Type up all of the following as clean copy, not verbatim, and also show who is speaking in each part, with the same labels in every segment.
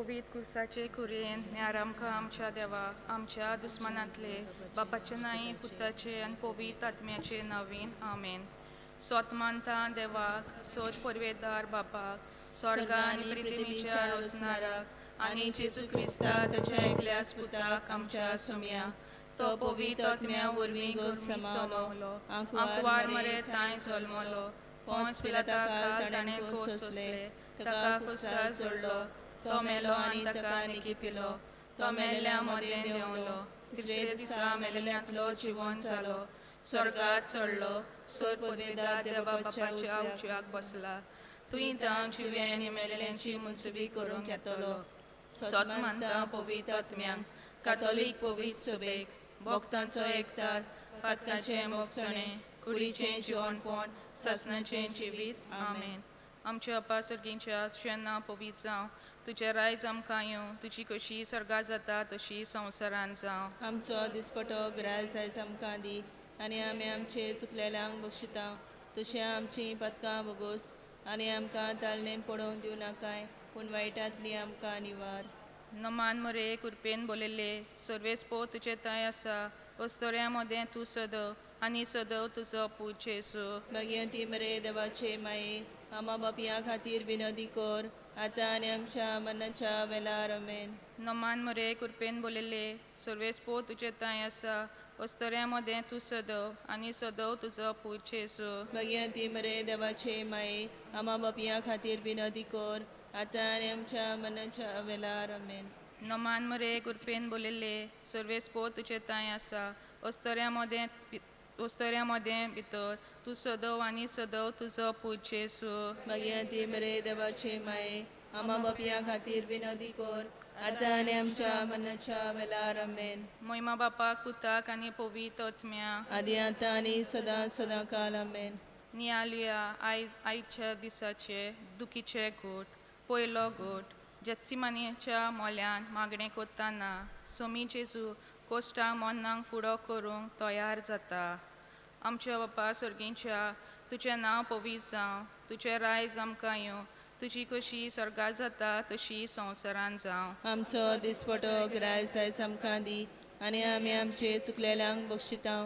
Speaker 1: पवित्र क्रुसाचे कुरेन न्यार आमकां आमच्या देवा आमच्या दुस्मनांतले बापाचे नाई पुताचे आनी पवित्र आत्म्याचे नवीन आमेन. सोत मानता देवाक सोत परवेदार बापाक स्वर्गा आनी पृथ्वीच्या रोसनाराक आनी जेजू क्रिस्ता ताच्या एकल्याच पुताक आमच्या सोम्या तो पवित्र आत्म्या वरवीं समावलो आंकवार मरे ताय जल्मलो पोंच पिलाता काल ताणें कोस सोंसले ताका क्रुसार जोडलो तो मेलो आनी ताका निकिपिलो तो मेलेल्या मदें देंवलो तिसरे दिसा मेलेल्यांतलो जिवंत जालो स्वर्गात चडलो सोर पदवेदार देवा बापाच्या उजव्याक बसला तुयी तां जिवे आनी मेलेल्यांची मुनसुबी करूंक येतलो. सोत मानता पवित्र आत्म्यांक कातोलीक पवित्र सभेक भक्तांचो एकठार पातकाचें मोगसणें कुडीचें जेवणपण सासणाचें जिवीत आमेन. आमच्या अप्पा सर्गींच्या तुजें नांव पवित्र जावं तुजें रायज आमकां येवं तुजी कशी स्वर्गात जाता तशी संवसारांत जावं.
Speaker 2: आमचो दिसपटो ग्रास आयज आमकां दी आनी आमी आमचे चुकलेल्यांक बक्षिता तशें आमचीं पदकां वगोस आनी आमकां ताळणेन पडोवंक दिवं नाकाय पूण वायटांतली आमकां निवार.
Speaker 1: नमान मरे कुरपेन बोलेले सर्वेस्पो तुजे ताय आसा वस्तोऱ्या मदें तूं सदव आनी सदव तुजो पूत जेजू.
Speaker 2: भगवंती मरे देवाचे माये आमा बापया खातीर विनोदी कोर आतां आनी आमच्या मनाच्या वेळार आमेन.
Speaker 1: नमान मरे कुरपेन बोलेले सर्वेस्पो तुजे ताय आसा वस्तोऱ्या मदें तूं सदव आनी सदव तुजो पूत जेजू.
Speaker 2: भगवंती मरे देवाचे माये आमा बापया खातीर विनोदी कोर आतां आनी आमच्या मनाच्या वेळार आमेन.
Speaker 1: नमान मरे कुरपेन बोलेले सर्वेस्पो तुजे ताय आसा वस्तोऱ्या मदें भितर तूं सदव आनी सदव तुजो पूत जेजू.
Speaker 2: भगवंती मरे देवाचे माये आमा बापया खातीर विनोदी कोर आतां आनी आमच्या मनाच्या वेळार आमेन.
Speaker 1: महिमा बापाक पुताक आनी पवित्र आत्म्या
Speaker 2: आदी आतां आनी सदां सदां काल आमेन.
Speaker 1: नियालुया आयच्या दिसाचे दुखीचे गोठ पयलो गोठ जेत्सिमानीच्या मोल्यान मागणें कोत्ताना सोमी जेजू कोश्टांक मोन्नांक फुडो करूंक तयार जाता. आमच्या बापा सर्गींच्या तुजें नांव पवित्र जावं तुजें रायज आमकां येवं तुजी कशी स्वर्गात जाता तशी संवसारांत जावं.
Speaker 2: आमचो दिसपटो ग्रास आयज आमकां दी आनी आमी आमचे चुकलेल्यांक बक्षिता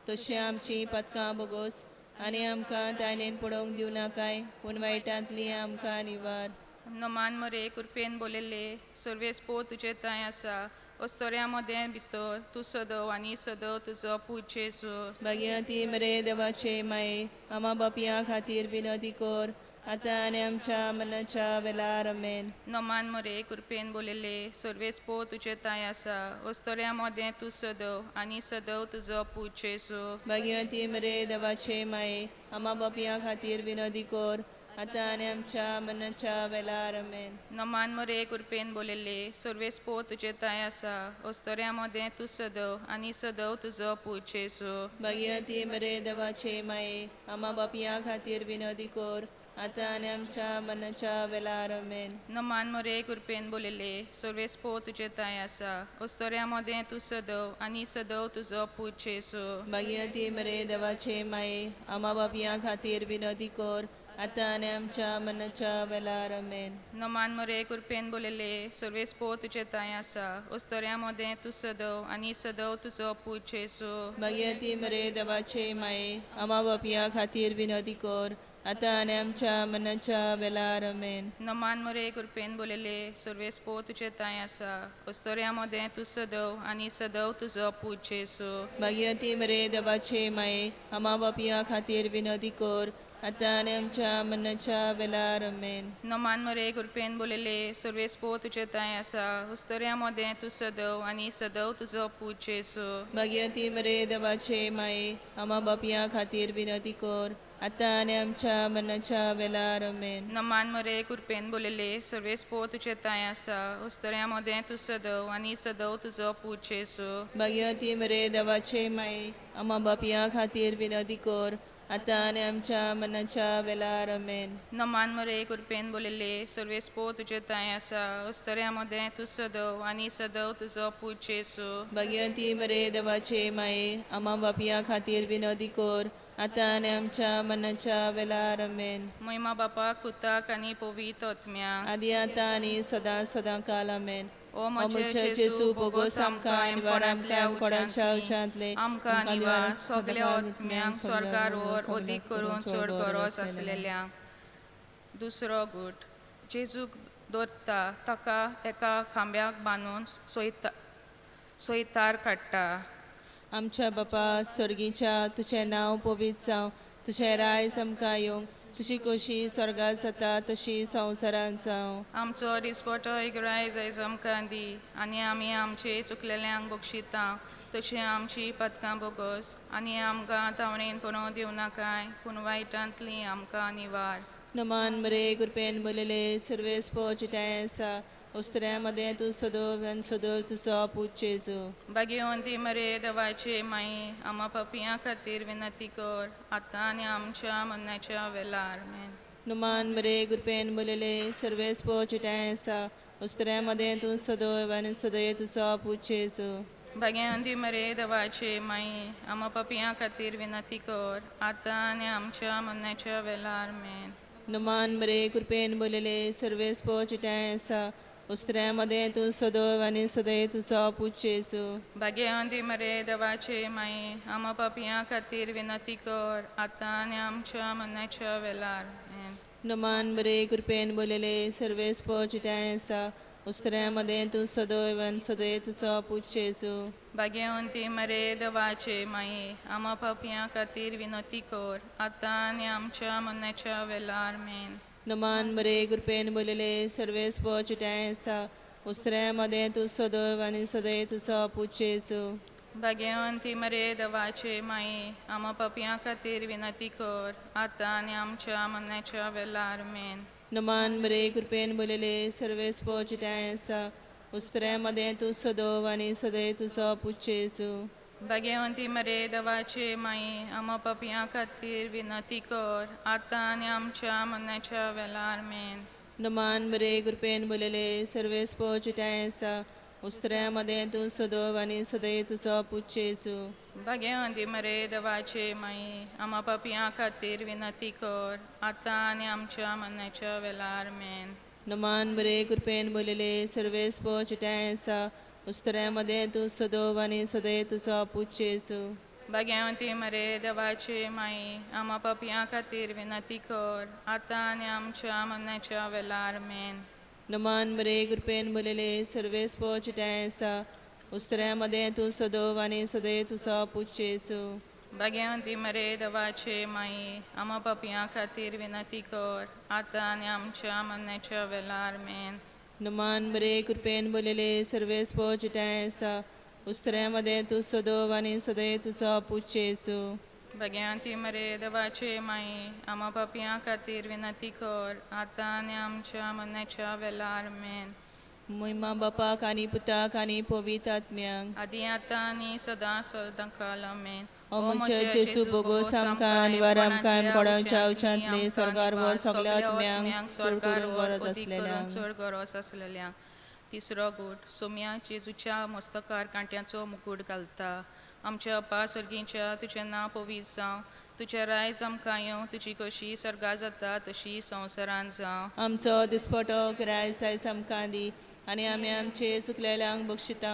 Speaker 2: तशें आमचीं पदकां बोगोस आनी आमकां तायणेन पडोवंक दिवं नाकाय पूण वायटांतली आमकां निवार.
Speaker 1: नमान मरे कुरपेन बोलेले सर्वेस्पो तुजे ताय आसा वस्तोऱ्या मदें भितर तूं सदव आनी सदव तुजो पूत जेजू.
Speaker 2: भगवंती मरे देवाचे माये आमा बापया खातीर विनोदी कोर आतां आनी आमच्या मनाच्या वेळार आमेन.
Speaker 1: नमान मरे कुरपेन बोलेले सर्वेस्पो तुजे ताय आसा वस्तोऱ्या मदें तूं सदव आनी सदव तुजो पूत जेजू.
Speaker 2: भगवंती मरे देवाचे माये आमा बापया खातीर विनोदी कोर आतां आनी आमच्या मनाच्या वेळार आमेन.
Speaker 1: नमान मरे कुरपेन बोलेले सर्वेस्पो तुजे ताय आसा वस्तोऱ्या मदें तूं सदव आनी सदव तुजो पूत जेजू.
Speaker 2: भगवंती मरे देवाचे माये आमा बापया खातीर विनोदी कोर आतां आनी आमच्या मनाच्या वेळार आमेन.
Speaker 1: नमान मरे कुरपेन बोलेले सर्वेस्पो तुजे ताय आसा वस्तोऱ्या मदें तूं सदव आनी सदव तुजो पूत जेजू.
Speaker 2: भगवंती मरे देवाचे माये आमा बापया खातीर विनोदी कोर आतां आनी आमच्या मनाच्या वेळार आमेन.
Speaker 1: नमान मरे कुरपेन बोलेले सर्वेस्पो तुजे ताय आसा वस्तोऱ्या मदें तूं सदव आनी सदव तुजो पूत जेजू.
Speaker 2: भगवंती मरे देवाचे माये आमा बापया खातीर विनोदी कोर आतां आनी आमच्या मनाच्या वेळार आमेन.
Speaker 1: नमान मरे कुरपेन बोलेले सर्वेस्पो तुजे ताय आसा वस्तोऱ्या मदें तूं सदव आनी सदव तुजो पूत जेजू.
Speaker 2: भगवंती मरे देवाचे माये आमा बापया खातीर विनोदी कोर आतां आनी आमच्या मनाच्या वेळार आमेन.
Speaker 1: नमान मरे कुरपेन बोलेले सर्वेस्पो तुजे ताय आसा वस्तोऱ्या मदें तूं सदव आनी सदव तुजो पूत जेजू.
Speaker 2: भगवंती मरे देवाचे माये आमा बापया खातीर विनोदी कोर आतां आनी आमच्या मनाच्या वेळार आमेन.
Speaker 1: नमान मरे कुरपेन बोलेले सर्वेस्पो तुजे ताय आसा वस्तोऱ्या मदें तूं सदव आनी सदव तुजो पूत जेजू.
Speaker 2: भगवंती मरे देवाचे माये आमा बापया खातीर विनोदी कोर आतां आनी आमच्या मनाच्या वेळार आमेन.
Speaker 1: नमान मरे कुरपेन बोलेले सर्वेस्पो तुजे ताय आसा वस्तोऱ्या मदें तूं सदव आनी सदव तुजो पूत जेजू.
Speaker 2: भगवंती मरे देवाचे माये आमा बापया खातीर विनोदी कोर आतां आनी आमच्या मरणाच्या वेळार आमेन.
Speaker 1: महिमा बापाक पुताक आनी पवित्र आत्म्याक
Speaker 2: आदी आतां आनी सदां सदां काल आमेन.
Speaker 1: ओ
Speaker 2: ओ
Speaker 1: म्हजे
Speaker 2: मुझे जेसू बोगोस आमकां निवार आमकां कोणाच्या उच्चांतले
Speaker 1: आमकां निवार सगल्या आत्म्यांक स्वर्गार वर ओदीक करून चड गरज आसलेल्यांक. दुसरो गूट जेजूक दोरता ताका एका खांब्याक बांदून सोयतार काडटा.
Speaker 2: आमच्या बापा स्वर्गीच्या तुझें नांव पवित्र जावं, तुझें रायज आमकां येवंक, तुजी कशी स्वर्गांत जाता तशी संवसारांत जावं.
Speaker 1: आमचो दिसपटो इगराय जायज आमकां दी आनी आमी आमचे चुकलेल्यांक बक्षिता तशें आमची पदकां बोगोस आनी आमकां तावणेन पडों दिवं नाकाय पूण वायटांतली आमकां निवार.
Speaker 2: नमान मरे कृपेन बोलेले सर्वेस पोचिटाय आसा उस्तऱ्यामध्ये तू सदोव आनी सदोव तुजो पूत जेजू.
Speaker 1: भाग्यवंती मरे देवाचे माई आमा पापियां खातीर विनंती कर आतां आनी आमच्या मरणाच्या वेळार. आमेन.
Speaker 2: नमान मरे कृपेन बोलेले सर्वेस पोचिटाय आसा उस्तऱ्यामध्ये तू सदोव आनी सदोव तुजो पूत जेजू.
Speaker 1: भाग्यवंती मरे देवाचे माई आमा पापियां खातीर विनंती कर आतां आनी आमच्या मरणाच्या वेळार. आमेन.
Speaker 2: नमान मरे कृपेन बोलेले सर्वेस पोचिटाय आसा उस्तऱ्यामध्ये तू सदोव आनी सदोव तुजो पूत जेजू.
Speaker 1: भाग्यवंती मरे देवाचे माई आमा पापियां खातीर विनंती कर आतां आनी आमच्या मरणाच्या वेळार. आमेन.
Speaker 2: नमान मरे कृपेन बोलेले सर्वेस पोचिटाय आसा उस्तऱ्यामध्ये तू सदोव आनी सदोव तुजो पूत जेजू.
Speaker 1: भाग्यवंती मरे देवाचे माई आमा पापियां खातीर विनंती कर आतां आनी आमच्या मरणाच्या वेळार. आमेन.
Speaker 2: नमान मरे कृपेन बोलेले सर्वेस पोचिटाय आसा उस्तऱ्यामध्ये तू सदोव आनी सदोव तुजो पूत जेजू.
Speaker 1: भाग्यवंती मरे देवाचे माई आमा पापियां खातीर विनंती कर आतां आनी आमच्या मरणाच्या वेळार. आमेन.
Speaker 2: नमान मरे कृपेन बोलेले सर्वेस पोचिटाय आसा उस्तऱ्यामध्ये तू सदोव आनी सदोव तुजो पूत जेजू.
Speaker 1: भाग्यवंती मरे देवाचे माई आमा पापियां खातीर विनंती कर आतां आनी आमच्या मरणाच्या वेळार. आमेन.
Speaker 2: नमान मरे कृपेन बोलेले सर्वेस पोचिटाय आसा उस्तऱ्यामध्ये तू सदोव आनी सदोव तुजो पूत जेजू.
Speaker 1: भाग्यवंती मरे देवाचे माई आमा पापियां खातीर विनंती कर आतां आनी आमच्या मरणाच्या वेळार. आमेन.
Speaker 2: नमान मरे कृपेन बोलेले सर्वेस पोचिटाय आसा उस्तऱ्यामध्ये तू सदोव आनी सदोव तुजो पूत जेजू.
Speaker 1: भाग्यवंती मरे देवाचे माई आमा पापियां खातीर विनंती कर आतां आनी आमच्या मरणाच्या वेळार. आमेन.
Speaker 2: नमान मरे कृपेन बोलेले सर्वेस पोचिटाय आसा उस्तऱ्यामध्ये तू सदोव आनी सदोव तुजो पूत जेजू.
Speaker 1: भाग्यवंती मरे देवाचे माई आमा पापियां खातीर विनंती कर आतां आनी आमच्या मरणाच्या वेळार. आमेन.
Speaker 2: नमान मरे कृपेन बोलेले सर्वेस पोचिटाय आसा उस्तऱ्यामध्ये तू सदोव आनी सदोव तुजो पूत जेजू.
Speaker 1: भाग्यवंती मरे देवाचे माई आमा पापियां खातीर विनंती कर आतां आनी आमच्या मरणाच्या वेळार. आमेन.
Speaker 2: महिमा बापाक आनी पुताक आनी पवित्र आत्म्यांक.
Speaker 1: आदी आतां आनी सदां सदां काल. आमेन.
Speaker 2: ओ मुझे जेसू बोगोस आमकां निवार आमकां कोणाच्या उच्चांतले स्वर्गार वर सगल्या आत्म्यांक चड करून गरज आसलेल्यांक.
Speaker 1: चड गरज आसलेल्यांक. तिसरो गूट सोम्या जेजूच्या मस्तकार कांट्याचो मुकुट घालता. आमच्या अप्पा सर्गीच्या तुजें नांव पवित्र जावं, तुजें रायज आमकां येवं, तुजी कशी स्वर्गांत जाता तशी संवसारांत जावं.
Speaker 2: आमचो दिसपटो रायज आयज आमकां दी आनी आमी आमचे चुकलेल्यांक बक्षिता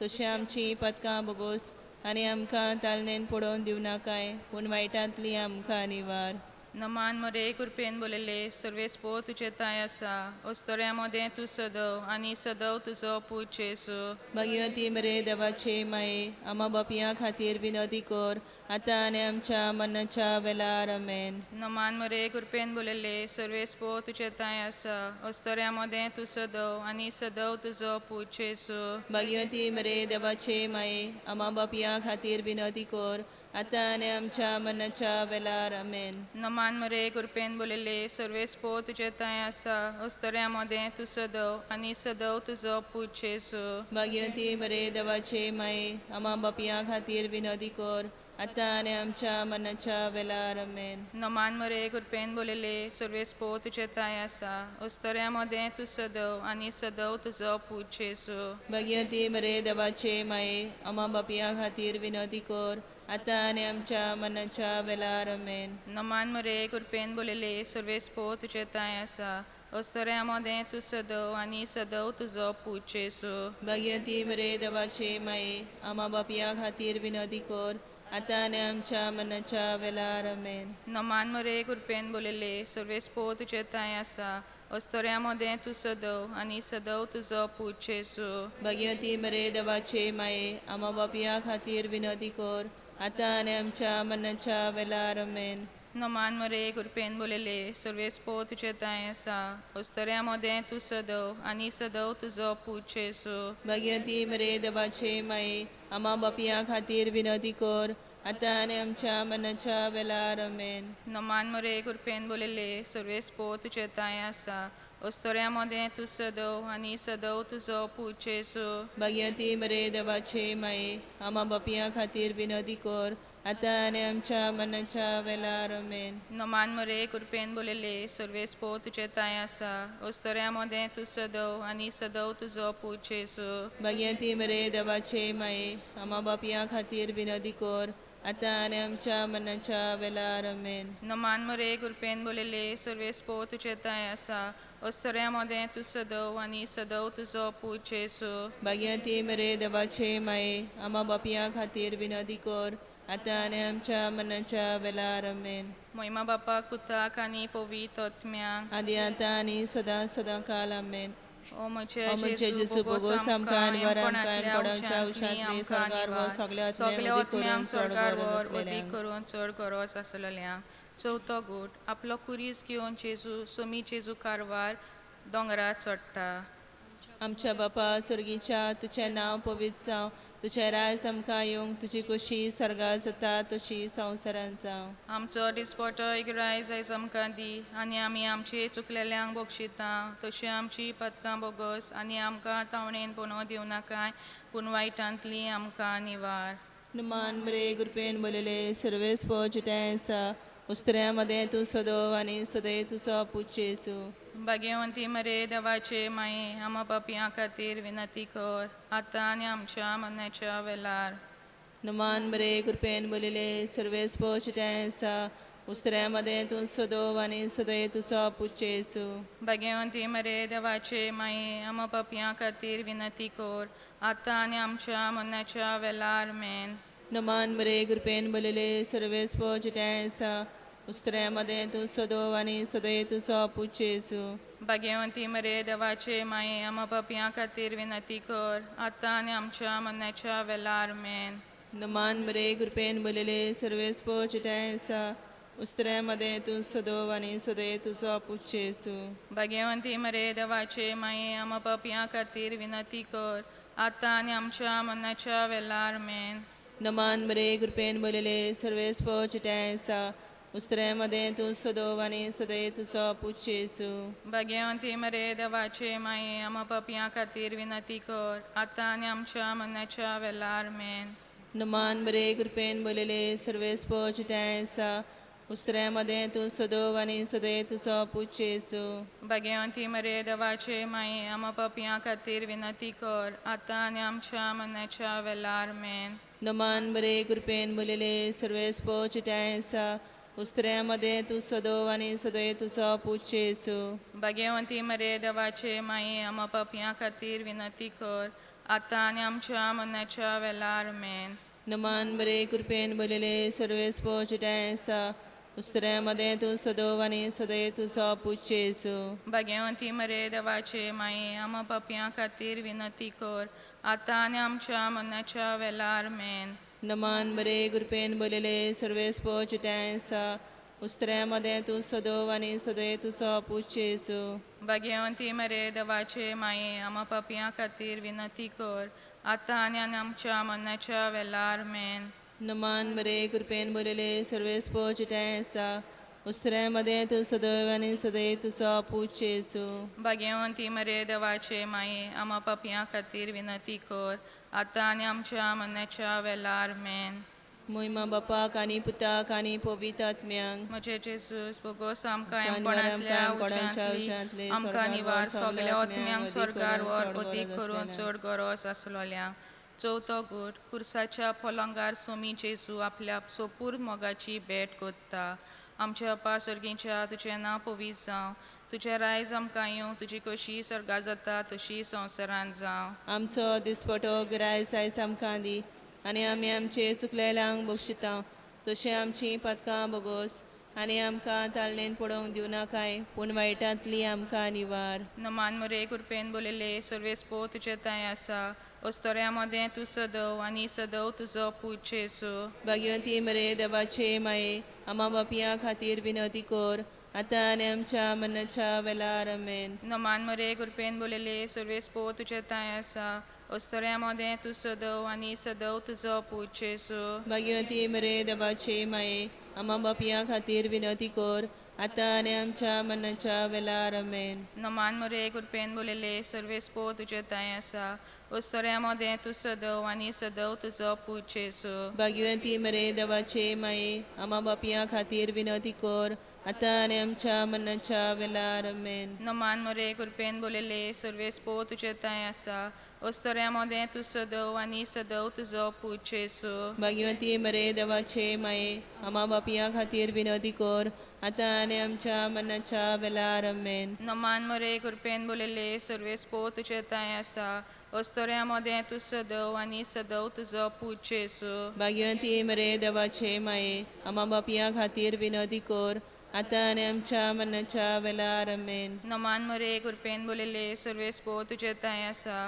Speaker 2: तशें आमची पदकां बोगोस आनी आमकां तालनेन पडोवन दिवं नाकाय पूण वायटांतली आमकां निवार.
Speaker 1: नमान मरे कृपेन बोलेले सर्वेस्पो तुजे ताय आसा अस्तोऱ्या मदें तूं सदव आनी सदव तुजो पूत जेजू.
Speaker 2: भाग्यवती मरे देवाचे माये आमा बापियां खातीर विनंती कर आतां आनी आमच्या मरणाच्या वेळार. आमेन.
Speaker 1: नमान मरे कृपेन बोलेले सर्वेस्पो तुजे ताय आसा अस्तोऱ्या मदें तूं सदव आनी सदव तुजो पूत जेजू.
Speaker 2: भाग्यवती मरे देवाचे माये आमा बापियां खातीर विनंती कर आतां आनी आमच्या मरणाच्या वेळार. आमेन.
Speaker 1: नमान मरे कृपेन बोलेले सर्वेस्पो तुजे ताय आसा अस्तोऱ्या मदें तूं सदव आनी सदव तुजो पूत जेजू.
Speaker 2: भाग्यवती मरे देवाचे माये आमा बापियां खातीर विनंती कर आता आणि आमच्या मनाच्या वेळार आमेन.
Speaker 1: नमान मरे कृपेन बोलेले सर्वेस्पो तुझे ताय आसा उस्तऱ्यामध्ये तू सदव आणि सदव तुझो पूज येसू
Speaker 2: भगवती मरे देवाचे माये आम्हा बापिया खातीर विनंती कर आता आणि आमच्या मनाच्या वेळार आमेन.
Speaker 1: नमान मरे कृपेन बोलेले सर्वेस्पो तुझे ताय आसा उस्तऱ्यामध्ये तू सदव आणि सदव तुझो पूज येसू
Speaker 2: भगवती मरे देवाचे माये आम्हा बापिया खातीर विनंती कर आता आणि आमच्या मनाच्या वेळार आमेन.
Speaker 1: नमान मरे कृपेन बोलेले सर्वेस्पो तुझे ताय आसा उस्तऱ्यामध्ये तू सदव आणि सदव तुझो पूज येसू
Speaker 2: भगवती मरे देवाचे माये आम्हा बापिया खातीर विनंती कर आता आणि आमच्या मनाच्या वेळार आमेन.
Speaker 1: नमान मरे कृपेन बोलेले सर्वेस्पो तुझे ताय आसा उस्तऱ्यामध्ये तू सदव आणि सदव तुझो पूज येसू
Speaker 2: भगवती मरे देवाचे माये आम्हा बापिया खातीर विनंती कर आता आणि आमच्या मनाच्या वेळार आमेन.
Speaker 1: नमान मरे कृपेन बोलेले सर्वेस्पो तुझे ताय आसा उस्तऱ्यामध्ये तू सदव आणि सदव तुझो पूज येसू
Speaker 2: भगवती मरे देवाचे माये आम्हा बापिया खातीर विनंती कर आता आणि आमच्या मनाच्या वेळार आमेन.
Speaker 1: नमान मरे कृपेन बोलेले सर्वेस्पो तुझे ताय आसा उस्तऱ्यामध्ये तू सदव आणि सदव तुझो पूज येसू
Speaker 2: भगवती मरे देवाचे माये आम्हा बापिया खातीर विनंती कर आता आणि आमच्या मनाच्या वेळार आमेन.
Speaker 1: नमान मरे कृपेन बोलेले सर्वेस्पो तुझे ताय आसा उस्तऱ्यामध्ये तू सदव आणि सदव तुझो पूज येसू
Speaker 2: भगवती मरे देवाचे माये आम्हा बापिया खातीर विनंती कर आता आणि आमच्या मनाच्या वेळार आमेन.
Speaker 1: महिमा बापाक पुताक आणि पवित्र आत्म्याक
Speaker 2: आदी आता आणि सदा सदा काल आमेन.
Speaker 1: ओ म्हजे
Speaker 2: म्हणजे जेजू बोगोस आमकां आनी वर आमकां आनी पडावच्या उशांतली सरकार व सगळ्या
Speaker 1: सगळ्या
Speaker 2: आत्म्यांक
Speaker 1: आत्म्यांक सरकारवर अदीक करून चड गरज आसलेल्यांक. चवथो गूट आपलो कुरीस घेवन जेजू सोमी जेजू कारवार दोंगरार चडटा.
Speaker 2: आमच्या बापा सुर्गीच्या तुझें नांव पवित्र जावं तुझें राय आमकां येवंक तुजी कुशी सर्गा जाता तशी संवसारांत जावं.
Speaker 1: आमचो दिसपटो एक रायज आयज आमकां दी आनी आमी आमची चुकलेल्यांक बक्षिता तशी आमची पदकां बोगस आनी आमकां तावणेन पोनो दिवं नाकाय पूण वायटांतली आमकां निवार.
Speaker 2: नुमान मरे गुरपेन बोलेले सर्वेस पोचटाय आसा उस्तऱ्यामध्ये तूं सोदव आनी सोदय तुजो पूज येसू.
Speaker 1: भाग्यवंती मरे देवाचे माये आम्हा पापियां खातीर विनंती कर आतां आनी आमच्या मरणाच्या वेळार.
Speaker 2: नुमान मरे गुरपेन बोलेले सर्वेस पोचटाय आसा उस्तऱ्यामध्ये तूं सोदव आनी सोदय तुजो पूज येसू.
Speaker 1: भाग्यवंती मरे देवाचे माये आम्हा पापियां खातीर विनंती कर आतां आनी आमच्या मरणाच्या वेळार. आमेन.
Speaker 2: नुमान मरे गुरपेन बोलेले सर्वेस पोचटाय आसा उस्तऱ्यामध्ये तूं सोदव आनी सोदय तुजो पूज येसू.
Speaker 1: भाग्यवंती मरे देवाचे माये आम्हा पापियां खातीर विनंती कर आतां आनी आमच्या मरणाच्या वेळार. आमेन.
Speaker 2: नुमान मरे गुरपेन बोलेले सर्वेस पोचटाय आसा उस्तऱ्यामध्ये तूं सोदव आनी सोदय तुजो पूज येसू.
Speaker 1: भाग्यवंती मरे देवाचे माये आम्हा पापियां खातीर विनंती कर आतां आनी आमच्या मरणाच्या वेळार. आमेन.
Speaker 2: नमान मरे गुरपेन बोलेले सर्वेस पोचटाय आसा उस्तऱ्यामध्ये तूं सोदव आनी सोदय तुजो पूज येसू.
Speaker 1: भाग्यवंती मरे देवाचे माये आम्हा पापियां खातीर विनंती कर आतां आनी आमच्या मरणाच्या वेळार. आमेन.
Speaker 2: नुमान मरे गुरपेन बोलेले सर्वेस पोचटाय आसा उस्तऱ्यामध्ये तूं सोदव आनी सोदय तुजो पूज येसू.
Speaker 1: भाग्यवंती मरे देवाचे माये आम्हा पापियां खातीर विनंती कर आतां आनी आमच्या मरणाच्या वेळार. आमेन.
Speaker 2: नुमान मरे गुरपेन बोलेले सर्वेस पोचटाय आसा उस्तऱ्यामध्ये तूं सोदव आनी सोदय तुजो पूज येसू.
Speaker 1: भाग्यवंती मरे देवाचे माये आम्हा पापियां खातीर विनंती कर आतां आनी आमच्या मरणाच्या वेळार. आमेन.
Speaker 2: नुमान मरे गुरपेन बोलेले सर्वेस पोचटाय आसा उस्तऱ्यामध्ये तूं सोदव आनी सोदय तुजो पूज येसू.
Speaker 1: भाग्यवंती मरे देवाचे माये आम्हा पापियां खातीर विनंती कर आतां आनी आमच्या मरणाच्या वेळार. आमेन.
Speaker 2: नुमान मरे गुरपेन बोलेले सर्वेस पोचटाय आसा उस्तऱ्यामध्ये तूं सोदव आनी सोदय तुजो पूज येसू.
Speaker 1: भाग्यवंती मरे देवाचे माये आम्हा पापियां खातीर विनंती कर आतां आनी आमच्या मरणाच्या वेळार. आमेन.
Speaker 2: नुमान मरे गुरपेन बोलेले सर्वेस पोचटाय आसा उस्तऱ्यामध्ये तूं सोदव आनी सोदय तुजो पूज येसू.
Speaker 1: भाग्यवंती मरे देवाचे माये आम्हा पापियां खातीर विनंती कर आतां आनी आमच्या मरणाच्या वेळार. आमेन.
Speaker 2: मोहिमा बापाक आनी पुताक आनी पवित्र आत्म्यांक
Speaker 1: म्हजे जेसूस बोगोस आमकां
Speaker 2: कांवार
Speaker 1: एमपणांतल्या
Speaker 2: आमकां कोणाच्या
Speaker 1: उच्यांतली
Speaker 2: उच्यांतले
Speaker 1: आमकां निवार सगल्या ओतम्यांक
Speaker 2: अदीक
Speaker 1: स्वर्गार
Speaker 2: करून
Speaker 1: वर
Speaker 2: चड
Speaker 1: अदीक
Speaker 2: गरज
Speaker 1: करून
Speaker 2: आसलेल्या.
Speaker 1: चड गरज आसलोल्यांक चवथो गूट खुर्साच्या फॉलोंगार सोमी जेजू आपल्या सोपूर मोगाची भेट कोत्ता आमच्या अप्पा सर्गीच्या तुजें नांव पवित्र जावं तुजें रायज आमकां येवं तुजी कशी सर्गा जाता तशी संवसारांत जावं
Speaker 2: आमचो दिसपटो गिरायस आयज आमकां दी आनी आमी आमचे चुकलेल्यांक बक्षिता तशें आमची पदकां बोगोस आनी आमकां तालनेन पडोवंक दिवनाकाय पूण वायटांतली आमकां निवार
Speaker 1: नमान मरे कृपेन बोलेले सर्वेस्पो तुजे ताय आसा अस्तोऱ्या मोदें तूं सदव आनी सदव तुजो पूज जेसू
Speaker 2: भाग्यवंती मरे देवाचे माये आमा बापया खातीर विनंती कोर आतां आनी आमच्या मनाच्या वेळार आमेन
Speaker 1: नमान मरे कृपेन बोलेले सर्वेस्पो तुजे ताय आसा अस्तोऱ्या मोदें तूं सदव आनी सदव तुजो पूज जेसू
Speaker 2: भाग्यवंती मरे देवाचे माये आमा बापया खातीर विनंती कोर आतां आनी आमच्या मनाच्या वेळार आमेन
Speaker 1: नमान मरे कृपेन बोलेले सर्वेस्पो तुजे ताय आसा अस्तोऱ्या मोदें तूं सदव आनी सदव तुजो पूज जेसू
Speaker 2: भाग्यवंती मरे देवाचे माये आमा बापया खातीर विनंती कोर आतां आनी आमच्या मनाच्या वेळार आमेन
Speaker 1: नमान मरे कृपेन बोलेले सर्वेस्पो तुजे ताय आसा अस्तोऱ्या मोदें तूं सदव आनी सदव तुजो पूज जेसू
Speaker 2: भाग्यवंती मरे देवाचे माये आमा बापया खातीर विनंती कोर आतां आनी आमच्या मनाच्या वेळार आमेन
Speaker 1: नमान मरे कृपेन बोलेले सर्वेस्पो तुजे ताय आसा अस्तोऱ्या मोदें तूं सदव आनी सदव तुजो पूज जेसू
Speaker 2: भाग्यवंती मरे देवाचे माये आमा बापया खातीर विनंती कोर आतां आनी आमच्या मनाच्या वेळार आमेन
Speaker 1: नमान मरे कृपेन बोलेले सर्वेस्पो तुजे ताय आसा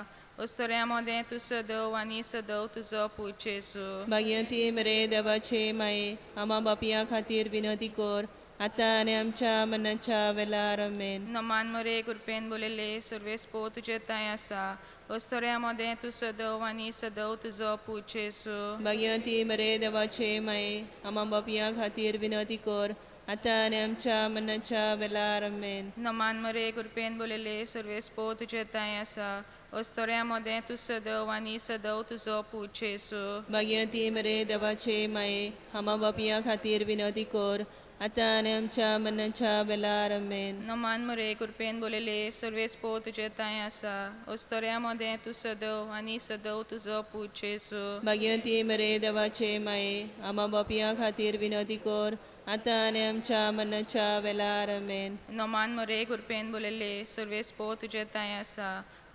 Speaker 1: अस्तोऱ्या मोदें तूं सदव आनी सदव तुजो पूज जेसू
Speaker 2: भाग्यवंती मरे देवाचे माये आमा बापया खातीर विनंती कोर आतां आनी आमच्या मनाच्या वेळार आमेन
Speaker 1: नमान मरे कृपेन बोलेले सर्वेस्पो तुजे ताय आसा अस्तोऱ्या मोदें तूं सदव आनी सदव तुजो पूज जेसू
Speaker 2: भाग्यवंती मरे देवाचे माये आमा बापया खातीर विनंती कोर आतां आनी आमच्या मनाच्या वेळार आमेन
Speaker 1: नमान मरे कृपेन बोलेले सर्वेस्पो तुजे ताय आसा अस्तोऱ्या मोदें तूं सदव आनी सदव तुजो पूज जेसू
Speaker 2: भाग्यवंती मरे देवाचे माये आमा बापया खातीर विनंती कोर आतां आनी आमच्या मनाच्या वेळार आमेन
Speaker 1: नमान मरे कृपेन बोलेले सर्वेस्पो तुजे ताय आसा अस्तोऱ्या मोदें तूं सदव आनी सदव तुजो पूज जेसू
Speaker 2: भाग्यवंती मरे देवाचे माये आमा बापया खातीर विनंती कोर आतां आनी आमच्या मनाच्या वेळार आमेन
Speaker 1: नमान मरे कृपेन बोलेले सर्वेस्पो तुजे ताय आसा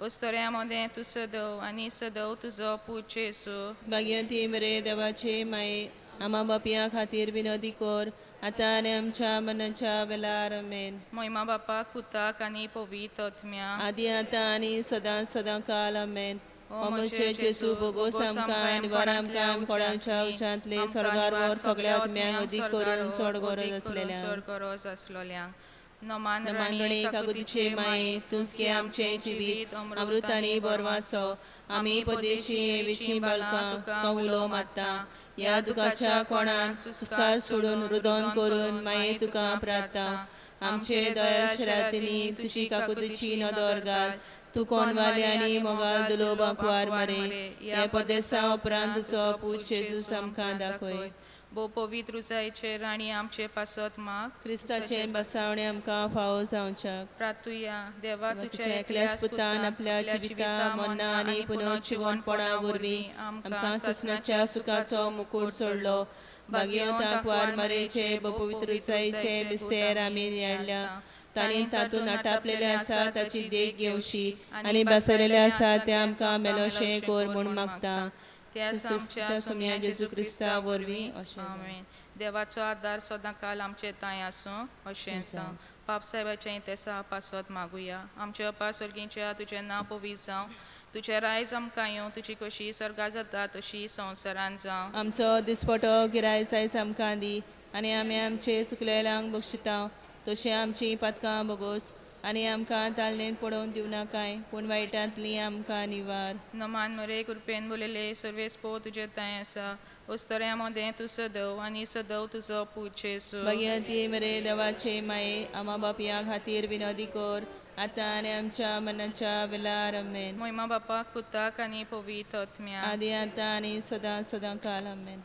Speaker 1: अस्तोऱ्या मोदें तूं सदव आनी सदव तुजो पूज जेसू
Speaker 2: भाग्यवंती मरे देवाचे माये आमा बापया खातीर विनंती कोर आतां आनी आमच्या मनाच्या वेळार आमेन
Speaker 1: महिमा बापाक पुताक आनी पवित्र आत्म्या
Speaker 2: आदी आतां आनी सदां सदां काल आमेन अमोचे जेसू बोगोस आमकां निवार आमकां कोणाच्या उच्चांतले स्वर्गार वर सगळ्या आत्म्यांक अदीक करून चड गरज आसलेल्या
Speaker 1: चड गरज आसलोल्यांक नमान
Speaker 2: राणी काकुतीचे माये तुसके आमचे जिवीत अमृत आनी बरवासो आमी पदेशी येवीची बालकां कवुलो मात्ता या दुखाच्या कोणान सुस्कार सोडून रुदन करून माये तुका प्रार्थना आमचे दयाळ शरातिनी तुजी काकुतीची नदर घाल तू कोणवाले आनी मोगाल दुलोबाक वार मरे या पदेसा उपरांत तुजो पूज जेजूस आमकां दाखय
Speaker 1: भोव पवित्र जायचे राणी आमचे पासत माग
Speaker 2: क्रिस्ताचे बसावणे आमकां फावो जावच्याक
Speaker 1: प्रार्थुया देवा तुझ्या
Speaker 2: एकल्याच पुतान आपल्या जिविता मन्ना आनी पुनर्जीवनपणा वरवीं आमकां ससनाच्या सुखाचो मुकुट सोडलो भाग्यवंताक वार मरेचे पवित्र जायचे बिस्तेर आमी नियाडल्या तांणी तातूंत आटापलेले आसा ताची देख घेवशी आनी बसलेले आसा ते आमकां मेलोशें कोर म्हूण मागता
Speaker 1: त्याच आमच्या
Speaker 2: सोम्या जेजू क्रिस्ता वरवीं
Speaker 1: आमेन देवाचो आदार सदां काल आमचे ताय आसूं अशें जावं पाप साहेबाच्या इंतेसा पासत मागुया आमच्या अप्पा सर्गीच्या तुजें नांव पवित्र जावं तुजें रायज आमकां येवं तुजी कशी सर्गा जाता तशी संवसारांत जावं
Speaker 2: आमचो दिसपटो गिरायस आयज आमकां दी आनी आमी आमचे चुकलेल्यांक बक्षिता तशें आमची पदकां बोगोस आनी आमकां तालनेन पडोवन दिवनाकाय पूण वायटांतली आमकां निवार
Speaker 1: नमान मरे कृपेन बोलेले सर्वेस्पो तुजे ताय आसा अस्तोऱ्या मोदें तूं सदव आनी सदव तुजो पूज जेसू
Speaker 2: भाग्यवंती मरे देवाचे माये आमा बापया खातीर विनंती कोर आतां आनी आमच्या मनाच्या वेळार आमेन
Speaker 1: महिमा बापाक पुताक आनी पवित्र आत्म्या
Speaker 2: आदी आतां आनी सदां सदां काल आमेन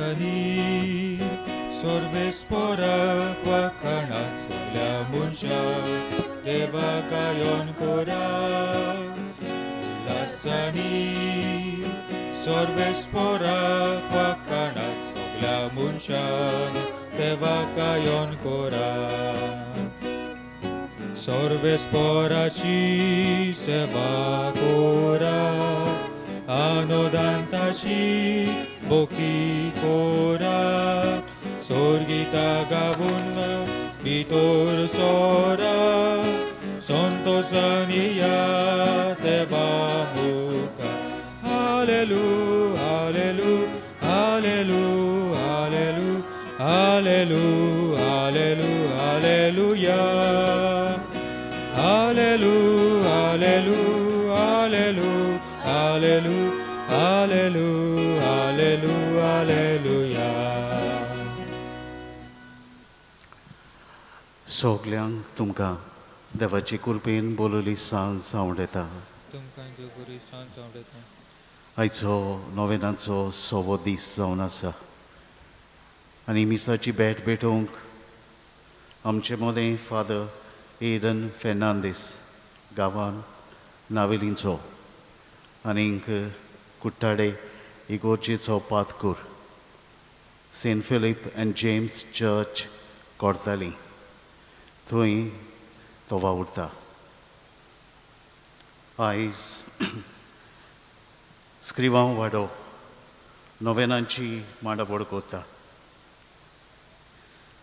Speaker 3: उल्हासानी सोर्बे स्पोराक वाखाणात सगळ्या मनशाक देवाका येवन कोरा उल्हासानी सोर्बे स्पोराक वाखाणात सगळ्या मनशाक देवाका येवन कोरा सोर्बे स्पोराची सेवा कोरा anodantashi boki kora sorgita gabunga bitor sora sontosaniya tebamuka hallelujah hallelujah hallelujah hallelujah hallelujah hallelujah hallelujah hallelujah hallelujah Hallelujah, hallelujah, hallelujah, hallelujah.
Speaker 4: सगल्यांक तुमकां देवाची कृपेन बोलली सांज सावंड येता.
Speaker 3: तुमकां देव बरी सांज सावंड येता.
Speaker 4: आयचो नोवेनाचो 6वो दीस जावन आसा आनी मिसाची भेट भेटोवंक आमचे मोदें फादर एडन फेर्नांदीस गांवान नावेलींचो आनीक कुट्टाडे इगोर्जीचो पातकूर saint Philip and James church कोर्ताली थंय तो वावुरता. आयज स्क्रिवांव वाडो नोवेनांची मांडावळ कोत्ता.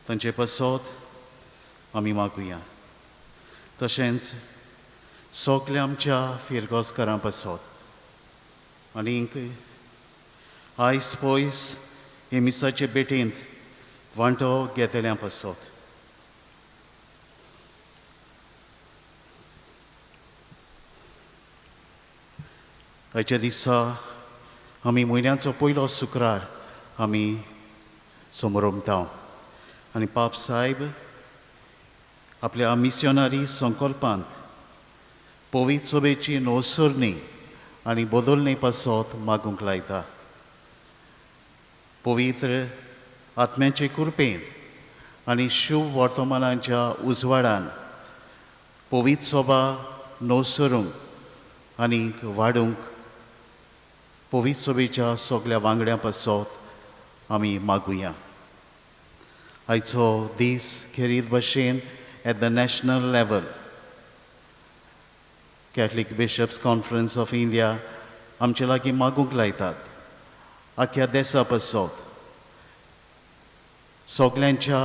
Speaker 4: तांचे पसत आमी मागुया. तशेंच सगल्या आमच्या फिरगोजकारां पसत आनीक आयज पयस हे मिसाचे भेटेंत वांटो घेतल्या पसत आयच्या दिसा आमी म्हयन्याचो पयलो शुक्रार आमी समोरमता आनी पाप साहेब आपल्या मिशनरी संकल्पांत पवित्र सभेची नोसरणी आनी बदलणे पासत मागूंक लायता. पवित्र आत्म्याचे कृपेन आनी शुभ वर्तमानाच्या उजवाडान पवित्र सभा नोसरूंक आनीक वाडूंक पवित्र सभेच्या सगल्या वांगड्यां पासत आमी मागुया. आयचो दीस खेरीत भशेन at the national level Catholic Bishops Conference of India आमचे लागीं मागूंक लायतात. आख्या देशा पासत सगल्यांच्या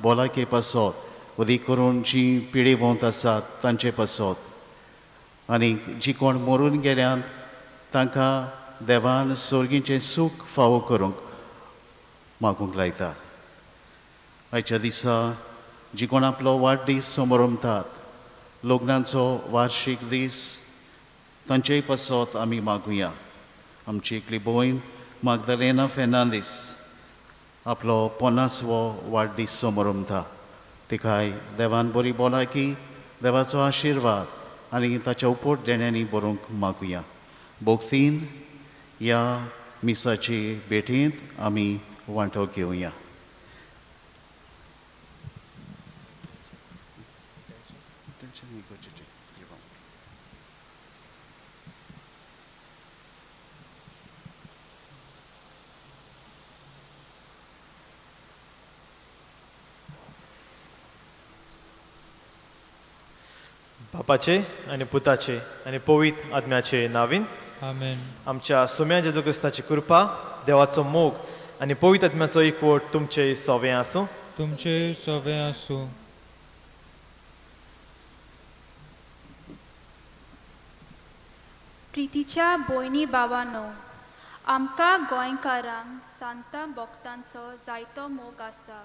Speaker 4: भलायके पासत अदीक करून जी पिढी वोंत आसात तांचे पासत आनीक जी कोण मरून गेल्यांत तांकां देवान सर्गीचें सूख फावो करूंक मागूंक लायता. आयच्या दिसा जी कोण आपलो वाडदीस समोरमतात लग्नाचो वार्षिक दीस तांचेय पासत आमी मागुया. आमची एकली भयण मागदलेना फेर्नांदीस आपलो 50वो वाडदीस समोरमता. तिकाय देवान बरी भलायकी देवाचो आशिर्वाद आनी ताच्या उपोट देण्यांनी बरोवंक मागुया. भोगतीन ह्या मिसाची भेटेंत आमी वांटो घेवया.
Speaker 5: बापाचे आनी पुताचे आनी पवित्र आत्म्याचे नावीन
Speaker 3: आमेन.
Speaker 5: आमच्या सुम्या जेजू क्रिस्ताची कृपा देवाचो मोग आनी पवित्र आत्म्याचो एकवट तुमचे सवे आसूं.
Speaker 3: तुमचे सवे आसूं.
Speaker 6: प्रितीच्या भयणी भावांनो, आमकां गोंयकारांक सांता भक्तांचो जायतो मोग आसा.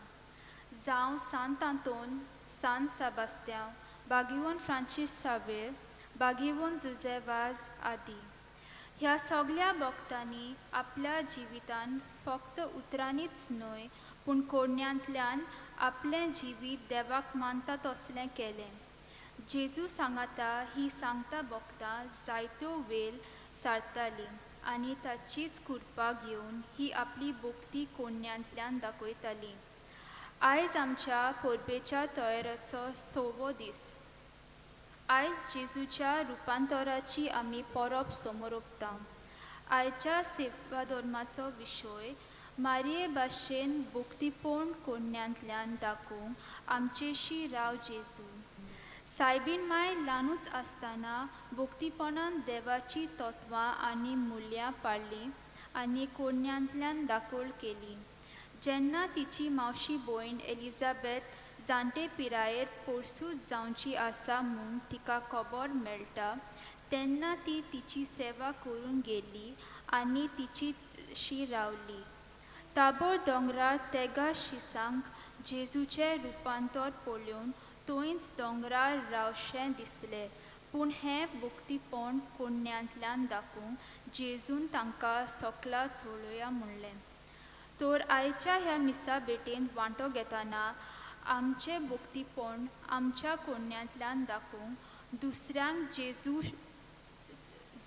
Speaker 6: जावं सांत आंतोन, सांत सेबास्त्यांव, बागिवोन फ्रांसीस शावेर, बागिवोन जुझेवाज आदी. ह्या सगळ्या भक्तांनी आपल्या जिवितान फक्त उतरांनीच न्हय पूण कोडण्यांतल्यान आपलें जिवीत देवाक मानता तसलें केलें. जेजू सांगाता ही सांगता भक्तां जायत्यो वेल सारतालीं. आनी ताचीच कृपा घेवन ही आपली भक्ती कोण्यांतल्यान दाखयताली. आयज आमच्या परबेच्या तयारेचो 6वो दीस. आयज जेजूच्या रुपांतराची आमी परब समोर ओंपता. आयच्या सेवा धर्माचो विशय मारये भाशेन भक्तीपण कोण्यांतल्यान दाखोवंक आमचेशी राव जेजू. सायबीण माय ल्हानूच आसतना भक्तीपणान देवाची तत्वां आनी मुल्यां पाळ्ळीं आनी कोण्यांतल्यान दाखोळ केली. जेन्ना तिची मावशी भयण एलिझाबेथ जाणटे पिरायेंत पोरसूज जावची आसा म्हूण तिका खबर मेळटा तेन्ना ती तिची सेवा करून गेली आनी तिचीशी रावली. ताबोर दोंगरार तेगा शिसांक जेजूचें रुपांतर पळोवन थंयच दोंगरार रावशें दिसलें. पूण हें भक्तीपण कोण्यांतल्यान दाखोवंक जेजून तांकां सोकला चोळुया म्हणलें. तर आयच्या ह्या मिसा भेटेन वांटो घेतना आमचें भक्तीपण आमच्या कोण्यांतल्यान दाखोवंक दुसऱ्यांक जेजू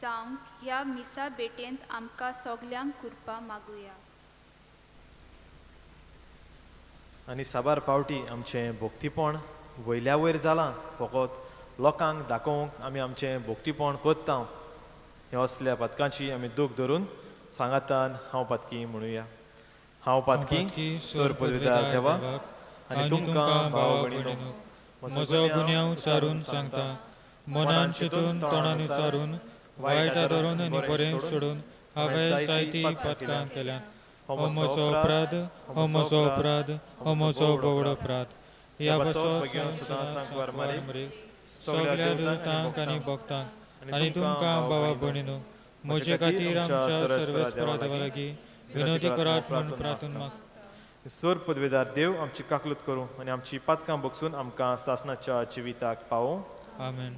Speaker 6: जावंक ह्या मिसा भेटेंत आमकां सगल्यांक कृपा मागुया.
Speaker 5: आनी साबार पावटी आमचें भक्तीपण वयल्या वयर जालां फकत लोकांक दाखोवंक आमी आमचें भक्तीपण कोत्ता. हे असल्या पदकांची आमी दूख धरून सांगातान हांव पातकी म्हणुया. हांव पातकी सोर पदवीदार देवाक आनी तुमकां भाव भयणीनो
Speaker 3: म्हजो गुन्यांव सारून सांगता. मनान चिंतून तोंडान विचारून वायटा धरून आनी बरें सोडून हांवें जायतीं पदकां केल्यात. हो म्हजो अपराध, हो म्हजो अपराध, हो म्हजो बोवडो अपराध. ह्या सगळ्या दुतांक आनी भक्तांक आनी तुमकां भावा भयणीनो म्हजे खातीर आमच्या सर्वेस्परा देवा लागीं विनोदी करात म्हूण प्रार्थना मागता.
Speaker 5: सोर पदवीदार देव आमची काकलूत करूं आनी आमची पातकां बगसून आमकां सासणाच्या जिविताक पावों.
Speaker 3: आमेन.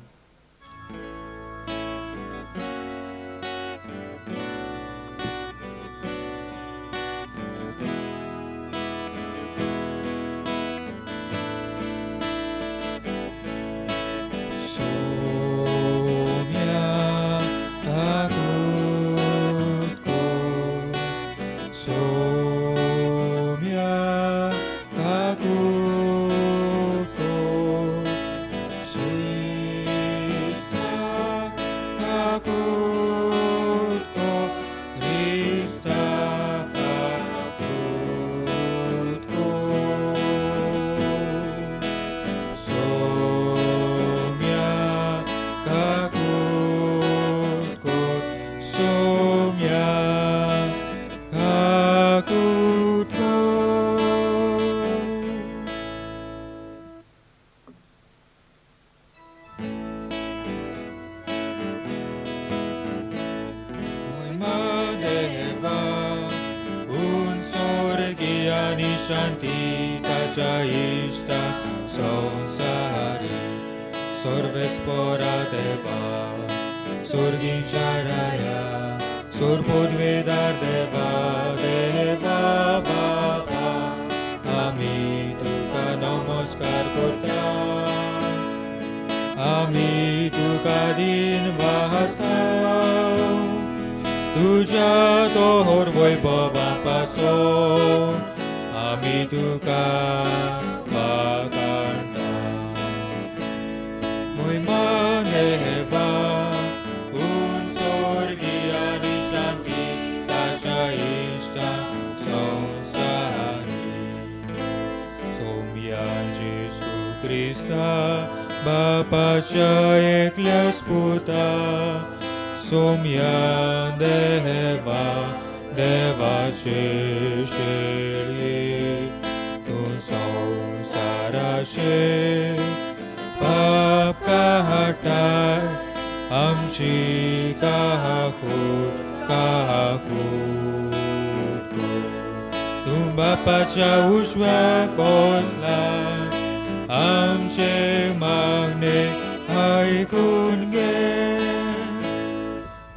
Speaker 3: Santitatea ista sonsari, sorvespora deva, surgincaraya, surpodvedar deva, deva baba, ami tuka namaskar kortam, ami tuka din vahastam, tuja tohor voibova paso. आमी तुका पाकांता. महिमा देवा उंचोर्गी आनी शांती ताच्या इश्टा संसारी. सोम्या जेसू क्रिस्ता बापाच्या एकल्या स्पुता, सोम्या देवा देवाचे शेळये तूं संसाराचे पाप काटाय आमची काकूट तूं बापाच्या उजव्या बसला आमचे मागणे आयकून घे.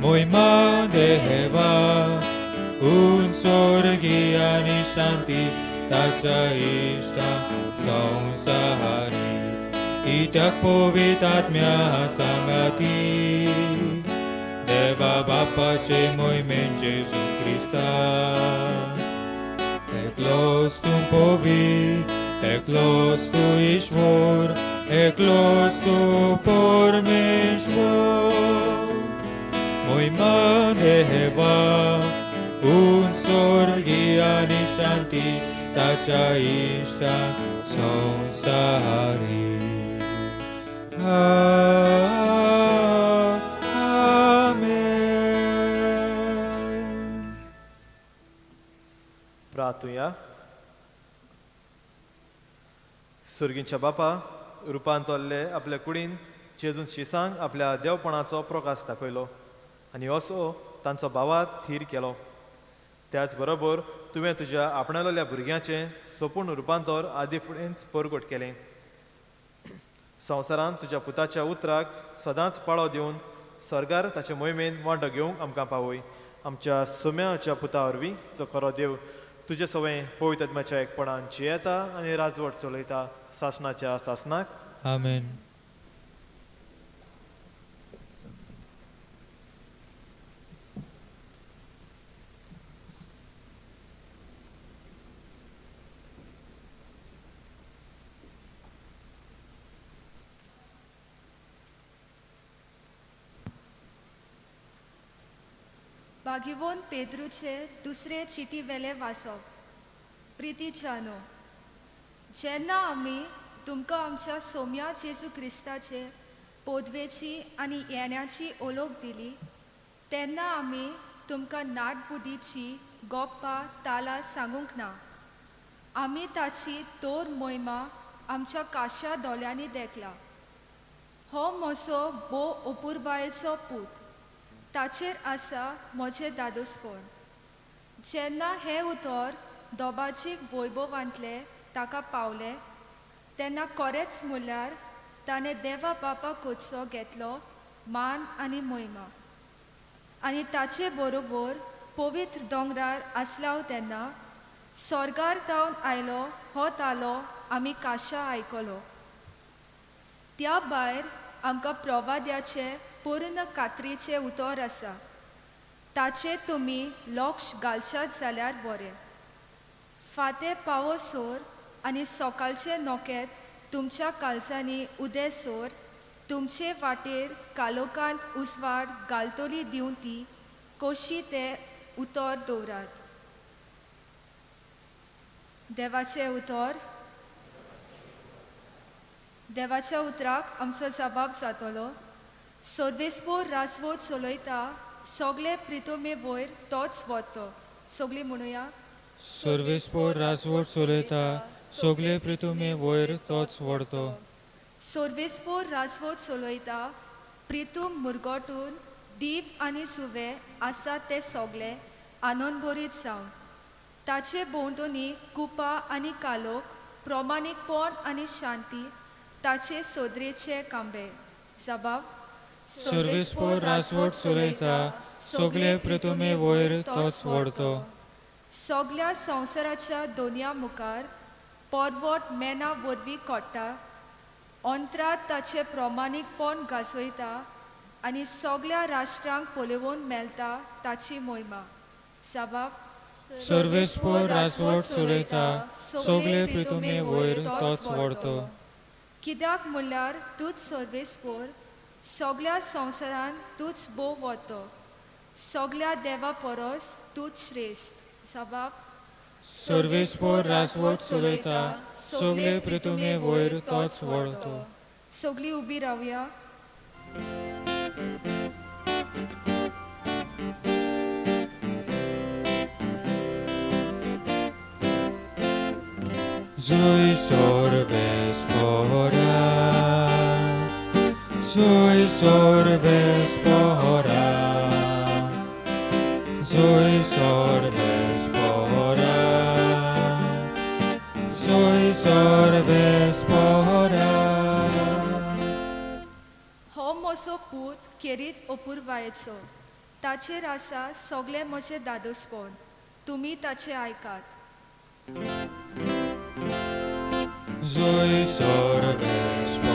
Speaker 3: महिमा देवा उंचोर्गी आनी शांती ताच्या इश्टा संसारी. कित्याक पवित्र आत्म्या सांगाती देव देवा बापाचे मोहिमेन जेजू क्रिस्ता एकलोस तू पोवी एकलोस तू ईश्वर एकलोस तू परमेश्वर मोहिमा देवा un sorgi ani shanti tacha ishta sansari Amen.
Speaker 5: प्रार्थूया. सुर्गींच्या बापा रुपांत तोल्ले आपल्या कुडीन जेजून शिसांक आपल्या देवपणाचो प्रकाश दाखयलो आनी असो तांचो भावात थीर केलो. त्याच बरोबर तुवें तुज्या आपणालेल्या भुरग्याचें सोपून रुपांतर आदी फुडेंच परगट केलें. संवसारांत तुज्या पुताच्या उतराक सदांच पाळो दिवन स्वर्गार ताचे मोहिमेन वांटो घेवंक आमकां पावय. आमच्या सुम्याच्या पुता वरवीं जो खरो देव तुजे सवय पवित्र आत्म्याच्या एकपणान जियेता आनी राजवट चलयता सासणाच्या सासनाक.
Speaker 3: Amen.
Speaker 7: बागिवोन पेद्रूचे दुसरे चिटी वेले वाचप. प्रितीच्यानो, जेन्ना आमी तुमकां आमच्या सोम्या जेजू क्रिस्ताचे पोदवेची आनी येण्याची ओळख दिली तेन्ना आमी तुमकां नाटबुदीची गोप्पां ताला सांगूंक ना. आमी ताची तोर मोहिमा आमच्या काश्या दोळ्यांनी देखला. हो म्हजो बो अपुरबायेचो पूत, ताचेर आसा म्हजें दादोसपण. जेन्ना हे उतर दोबाजीक वैभवांतले ताका पावले तेन्ना खरेंच म्हणल्यार ताणें देवा बापा कडचो घेतलो मान आनी मोहिमा. आनी ताचे बरोबर पवित्र दोंगरार आसलाव तेन्ना स्वर्गार तावन आयलो हो तालो आमी काशा आयकलो. त्या भायर आमकां प्रवाद्याचे पूर्ण कात्रीचे उतर आसा. ताचे तुमी लक्ष घालशात जाल्यार बरें. फातें पावसोर आनी सकाळचे नोकेत तुमच्या काळजांनी उदेसोर तुमचे वाटेर कालोकांत उजवाड घालतली दिवन ती कशी ते उतर दवरात. देवाचे उतर. देवाच्या उतराक आमचो जबाब जातलो. सर्वेस्पोर राजवट चलयता सगळे प्रितोमे वयर तोच वतो. सगळीं म्हणुया.
Speaker 3: सर्वेस्पोर राजवट चलयता सगळे प्रितुमे वयर तोच वडतो.
Speaker 7: सर्वेस्पोर राजवट चलयता प्रितूम मुरगोटून दीप आनी सुवे आसा ते सगळे आनंद भरीत जावन ताचे भोंवतणी कुपा आनी कालोक प्रमाणीकपण आनी शांती ताचे सोदरेचे कांबे. जबाब.
Speaker 3: सर्वेस्पोर राजवट चलयता सगळे प्रितुमे वयर तोच वडतो.
Speaker 7: सगळ्या संवसाराच्या दोनया मुखार परवट मेना वरवीं कोट्टा अंतरात ताचे प्रमाणीकपण गाजयता आनी सगळ्या राष्ट्रांक पोलेवून मेळटा ताची मोहिमा. जबाब.
Speaker 3: सर्वेस्पोर राजवट चलयता सगळे प्रितुमे वयर तोच वडतो.
Speaker 7: कित्याक म्हणल्यार तूच सर्वेस्पोर सगळ्या संवसारान तूच बो वतो. सगळ्या देवा परस तूच श्रेश्ठ. जबाब.
Speaker 3: सर्वेस्पोर राजवट चलयता सगळे प्रितुमे वयर तोच वडतो.
Speaker 7: सगळीं उबी रावया.
Speaker 3: Zui sorvespora, zui sorvespora, zui sorvespora, zui sorvespora.
Speaker 7: हो म्हजो पूत केरीत अपुरबायेचो. ताचेर आसा सगळे म्हजे दादोसपण. तुमी ताचे आयकात.
Speaker 3: Zui sorvespora,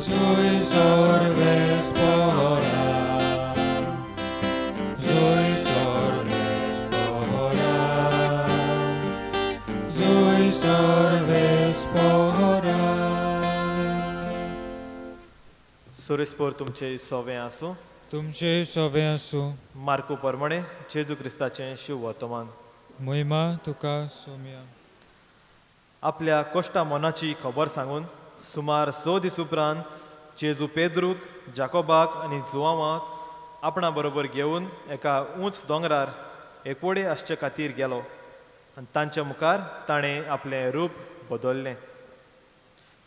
Speaker 3: zui sorvespora.
Speaker 5: सुरेस्पोर तुमचे सोवे आसूं
Speaker 3: तुमचे सोवे आसूं
Speaker 5: मार्कू परमणे जेजू क्रिस्ताचें शिव वर्तमान
Speaker 3: महिमा तुका सोम्या
Speaker 5: आपल्या कोश्टा मनाची खबर सांगून सुमार 6 दीस उपरांत जेजू पेद्रूक जाकोबाक आनी जुआंवाक आपणा बरोबर घेवन एका उंच दोंगरार एकवडे आसचे खातीर गेलो आनी तांच्या मुखार ताणें आपलें रूप बदल्लें.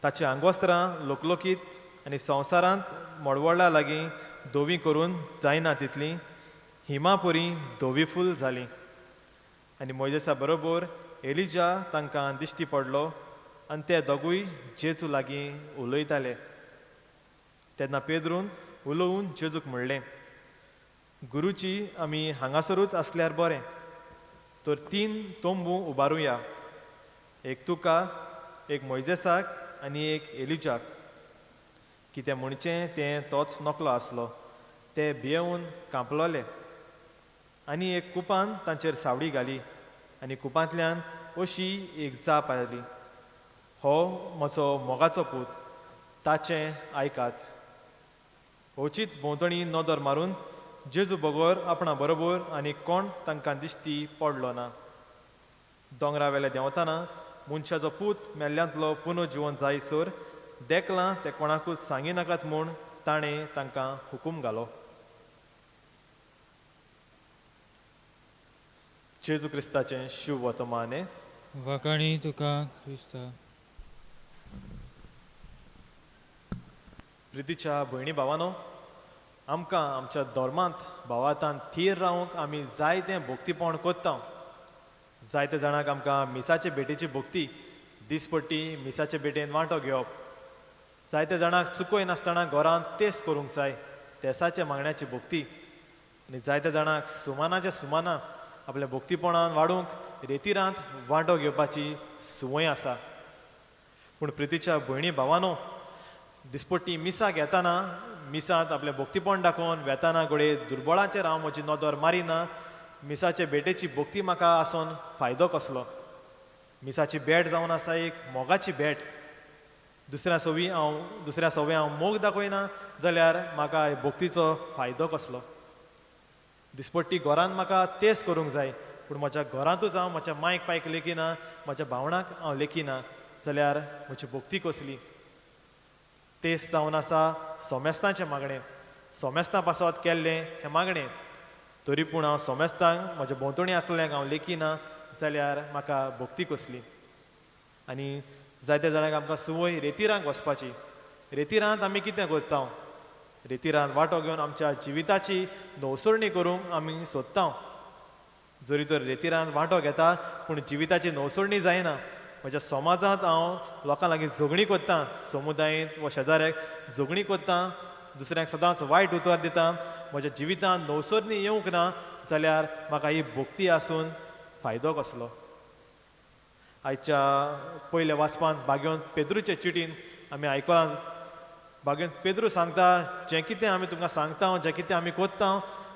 Speaker 5: ताचीं आंगवस्त्रां लोकलोकीत आनी संवसारांत मडवळा लागीं धोवी करून जायना तितलीं हिमापुरी धोवीफूल जालीं. आनी मोइजेसा बरोबर एलिजा तांकां दिश्टी पडलो आनी ते दोगूय जेजू लागीं उलयताले. तेन्ना पेद्रून उलोवन जेजूक म्हणलें, गुरुजी आमी हांगासरूच आसल्यार बरें, तर 3 तोंबू उबारुया, एक तुका, एक मोइजेसाक आनी एक एलिजाक. कितें म्हणचें तें तोच नकलो आसलो. ते भियेवून कांपलोले. आनी एक कुपान तांचेर सावडी घाली आनी कुपांतल्यान अशी एक जाप आयली, हो म्हजो मोगाचो पूत, ताचें आयकात. ओचीत भोंवतणी नदर मारून जेजू बगोर आपणा बरोबर आनी कोण तांकां दिश्टी पडलो ना. दोंगरा वेले देंवतना मनशाचो पूत मेल्ल्यांतलो पुनर्जिवन जायसर देखलां ते कोणाकूच सांगिनाकात म्हूण ताणें तांकां हुकूम घालो. जेजू क्रिस्ताचें शिव वर्तमान.
Speaker 3: वाकाणी तुका क्रिस्ता.
Speaker 5: प्रितीच्या भयणी भावानो, आमकां आमच्या धर्मांत भावार्थान थीर रावंक आमी जायतें भोक्तीपण कोत्ता. जायते जाणांक आमकां मिसाचे भेटेची भोक्ती दिसपट्टी मिसाचे भेटेन वांटो घेवप. जायते जाणांक चुकोय नासतना घरांत तेस करूंक जाय तेसाच्या मागण्याची भोक्ती. आनी जायते जाणांक सुमानाच्या सुमाना आपल्या भोक्तीपणान वाडूंक रेतीरांत वांटो घेवपाची सुवय आसा. पूण प्रितीच्या भयणी भावानो, दिसपट्टी मिसाक येताना मिसांत आपलें भोक्तीपण दाखोवन वेताना घोडये दुर्बळांचेर हांव म्हजी नदर मारिना. मिसाचे भेटेची भोक्ती म्हाका आसोन फायदो कसलो. मिसाची भेट जावन आसा एक मोगाची भेट. दुसऱ्या सोवी हांव मोग दाखयना जाल्यार म्हाका भोक्तीचो फायदो कसलो. दिसपट्टी घरांत म्हाका तेस करूंक जाय, पूण म्हज्या घरांतूच हांव म्हज्या मांयक पायक लेखिना, म्हज्या भावणाक हांव लेखिना जाल्यार म्हजी भोक्ती कसली. तेस जावन आसा सोमेस्तांचें मागणें. सोमेस्तां पासत केल्लें हें मागणें. तरी पूण हांव सोमेस्तांक म्हज्या भोंवतणी आसलेल्यांक हांव लेखिना जाल्यार म्हाका भोक्ती कसली. आनी जायत्या जाणांक आमकां सुवय रेतीरांक वचपाची. रेतीरांत आमी कितें करता? रेतीरांत वांटो घेवन आमच्या जिविताची नवसरणी करूंक आमी सोदता. जरी तर रेतीरांत वांटो घेता पूण जिविताची नवसरणी जायना. म्हज्या समाजांत हांव लोकां लागीं झगडी कोत्ता, समुदायांत वा शेजाऱ्याक झगडी कोत्ता, दुसऱ्यांक सदांच वायट उतर दिता. म्हज्या जिवितांत नवसरणी येवंक ना जाल्यार म्हाका ही भोक्ती आसून फायदो कसलो. आयच्या पयल्या वाचपांत भाग्यवंत पेद्रूचे चिटीन आमी आयकलां. भाग्यवंत पेद्रू सांगता, जें कितें आमी तुमकां सांगता, जें कितें आमी कोत्ता